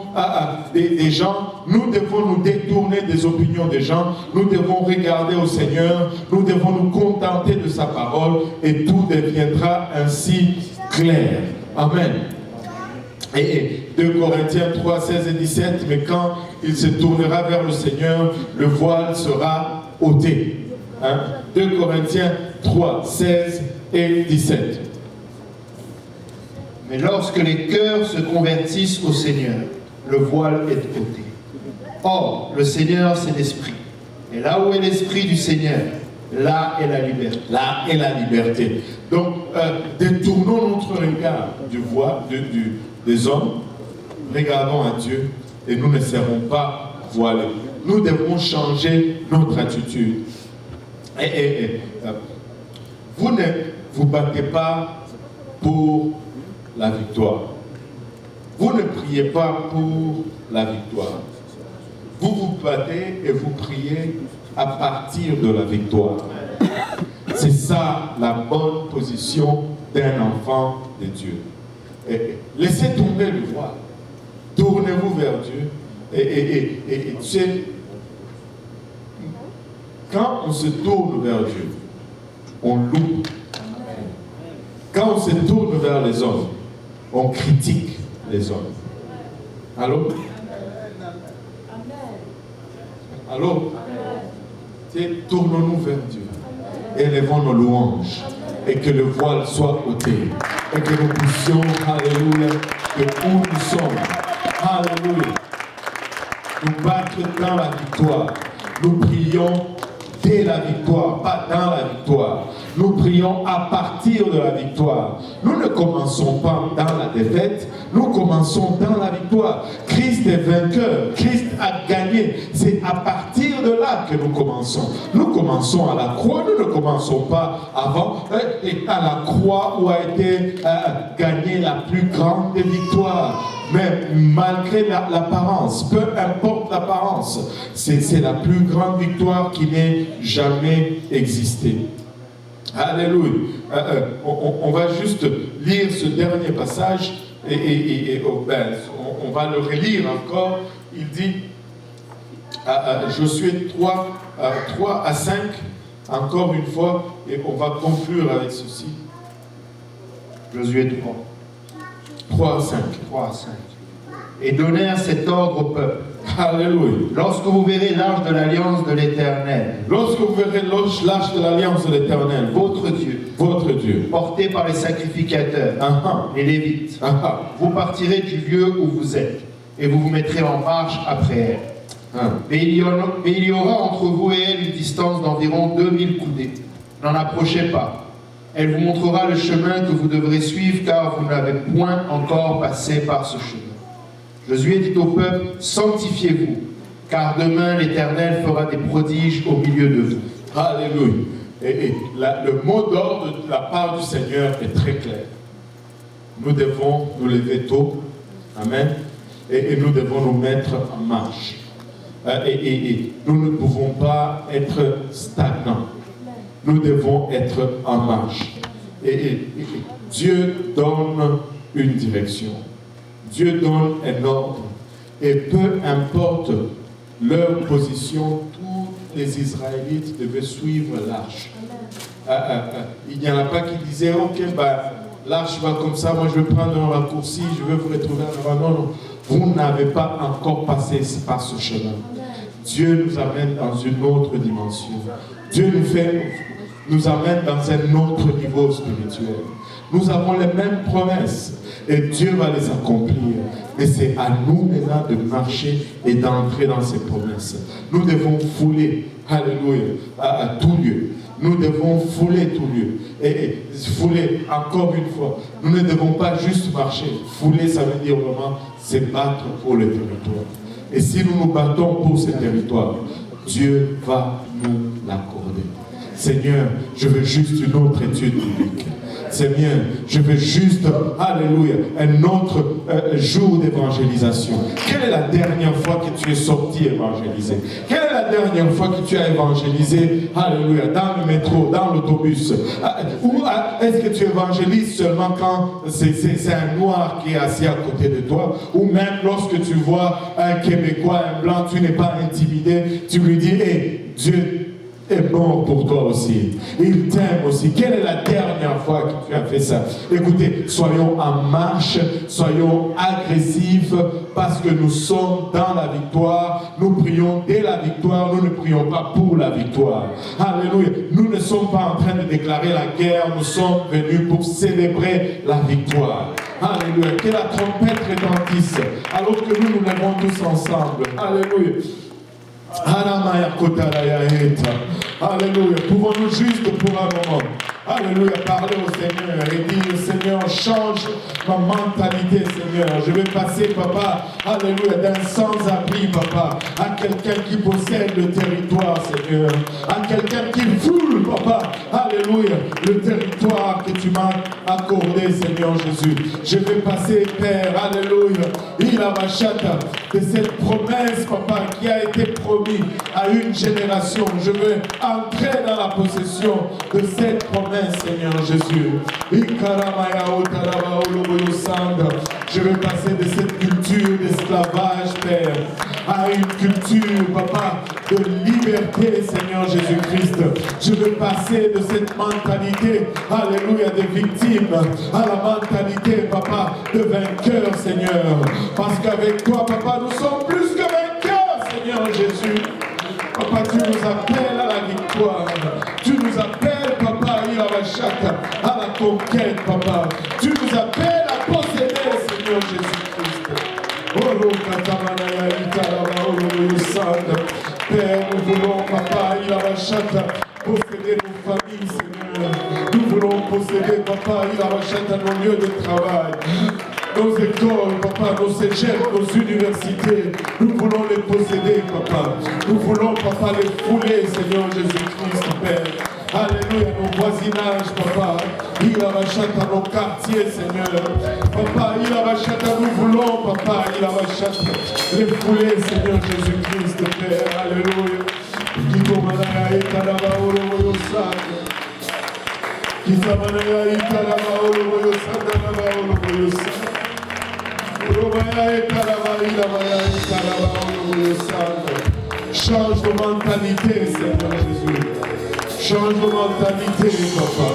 des gens. Nous devons nous détourner des opinions des gens. Nous devons regarder au Seigneur. Nous devons nous contenter de sa parole et tout deviendra ainsi clair. Amen. Et 2 Corinthiens 3, 16 et 17, mais quand il se tournera vers le Seigneur, le voile sera ôté. 2 Corinthiens 3, 16 et 17. Mais lorsque les cœurs se convertissent au Seigneur, le voile est ôté. Or, le Seigneur, c'est l'Esprit. Et là où est l'Esprit du Seigneur, là est la liberté. Là est la liberté. Donc, détournons notre regard du voile des hommes, regardons à Dieu et nous ne serons pas voilés. Nous devons changer notre attitude. Vous ne vous battez pas pour la victoire. Vous ne priez pas pour la victoire. Vous vous battez et vous priez à partir de la victoire. C'est ça la bonne position d'un enfant de Dieu. Laissez tomber le voile. Tournez-vous vers Dieu. Et tu sais, quand on se tourne vers Dieu, on loupe. Quand on se tourne vers les hommes, on critique les hommes. Allô? Allô? Tournons-nous vers Dieu. Élevons nos louanges. Et que le voile soit ôté. Et que nous puissions, alléluia, de où nous sommes, alléluia, nous battre dans la victoire. Nous prions dès la victoire, pas dans la victoire. Nous prions à partir de la victoire. Nous ne commençons pas dans la défaite, nous commençons dans la victoire. Christ est vainqueur, Christ a gagné. C'est à partir de là que nous commençons. Nous commençons à la croix, nous ne commençons pas avant. Et à la croix où a été gagnée la plus grande des victoires. Mais malgré l'apparence, peu importe l'apparence, c'est la plus grande victoire qui n'ait jamais existé. Alléluia. On va juste lire ce dernier passage et on va le relire encore. Il dit, Josué 3 à 5, encore une fois, et on va conclure avec ceci. Josué 3 à 5. 3 à 5. Et donnèrent cet ordre au peuple. Alléluia. Lorsque vous verrez l'arche de l'alliance de l'Éternel, lorsque vous verrez l'arche de l'alliance de l'Éternel, votre Dieu, porté par les sacrificateurs, les Lévites, vous partirez du lieu où vous êtes et vous vous mettrez en marche après elle. Mais il y aura entre vous et elle une distance d'environ 2000 coudées. N'en approchez pas. Elle vous montrera le chemin que vous devrez suivre, car vous n'avez point encore passé par ce chemin. Josué dit au peuple, sanctifiez-vous, car demain l'Éternel fera des prodiges au milieu de vous. Alléluia. Et le mot d'ordre de la part du Seigneur est très clair. Nous devons nous lever tôt. Amen. Et nous devons nous mettre en marche. Et nous ne pouvons pas être stagnants. Nous devons être en marche. Et Dieu donne une direction. Dieu donne un ordre. Et peu importe leur position, tous les Israélites devaient suivre l'arche. Il n'y en a pas qui disaient, ok, l'arche va comme ça, moi je vais prendre un raccourci, je vais vous retrouver avant. Non, non, vous n'avez pas encore passé par ce chemin. Dieu nous amène dans une autre dimension. Dieu nous amène dans un autre niveau spirituel. Nous avons les mêmes promesses et Dieu va les accomplir. Et c'est à nous maintenant de marcher et d'entrer dans ces promesses. Nous devons fouler, alléluia, à tout lieu. Nous devons fouler tout lieu. Et fouler, encore une fois, nous ne devons pas juste marcher. Fouler, ça veut dire vraiment se battre pour le territoire. Et si nous nous battons pour ce territoire, Dieu va nous l'accorder. Seigneur, je veux juste une autre étude biblique. Seigneur, je veux juste, alléluia, un autre jour d'évangélisation. Quelle est la dernière fois que tu es sorti évangéliser? Quelle est la dernière fois que tu as évangélisé, alléluia, dans le métro, dans l'autobus? Ou est-ce que tu évangélises seulement quand c'est un noir qui est assis à côté de toi? Ou même lorsque tu vois un Québécois, un blanc, tu n'es pas intimidé, tu lui dis, hé, Dieu est mort pour toi aussi. Il t'aime aussi. Quelle est la dernière fois que tu as fait ça? Écoutez, soyons en marche, soyons agressifs, parce que nous sommes dans la victoire. Nous prions dès la victoire, nous ne prions pas pour la victoire. Alléluia. Nous ne sommes pas en train de déclarer la guerre, nous sommes venus pour célébrer la victoire. Alléluia. Que la trompette retentisse, alors que nous nous lèvons tous ensemble. Alléluia. Alléluia. Pouvons-nous juste pour un moment, alléluia, parler au Seigneur et dire, Seigneur, change ma mentalité, Seigneur. Je vais passer, papa, alléluia, d'un sans-abri, papa, à quelqu'un qui possède le territoire, Seigneur. À quelqu'un qui foule, papa, alléluia, le territoire que tu m'as accordé, Seigneur Jésus. Je vais passer, Père, alléluia, il a ma chatte de cette promesse, papa, qui a été promise à une génération. Je veux entrer dans la possession de cette promesse, Seigneur Jésus. Je veux passer de cette culture d'esclavage, Père, à une culture, papa, de liberté, Seigneur Jésus-Christ. Je veux passer de cette mentalité, alléluia, de victime, à la mentalité, papa, de vainqueur, Seigneur. Parce qu'avec toi, papa, nous sommes plus que vainqueurs, Seigneur Jésus. Papa, tu nous appelles à la victoire. Tu nous appelles, papa, à la conquête, papa. Tu nous appelles à posséder, Seigneur Jésus-Christ. Père, nous voulons, papa, posséder nos familles, Seigneur. Nous voulons posséder, papa, nos lieux de travail. Nos écoles, papa, nos cégeps, nos universités, nous voulons les posséder, papa. Nous voulons, papa, les fouler, Seigneur Jésus-Christ, Père. Alléluia, nos voisinages, papa. Il rachète à nos quartiers, Seigneur. Papa, il rachète à nous voulons, papa. Il rachète les fouler, Seigneur Jésus-Christ, Père. Alléluia. Change de mentalité, Seigneur Jésus. Change de mentalité, papa.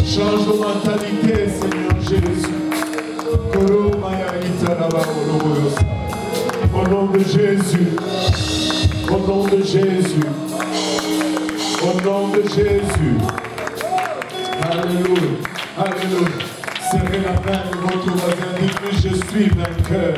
Change de mentalité, Seigneur Jésus. Au nom de Jésus. Au nom de Jésus. Au nom de Jésus. Alléluia. Alléluia. Serrez la main de votre voisin. Dites-lui, je suis vainqueur.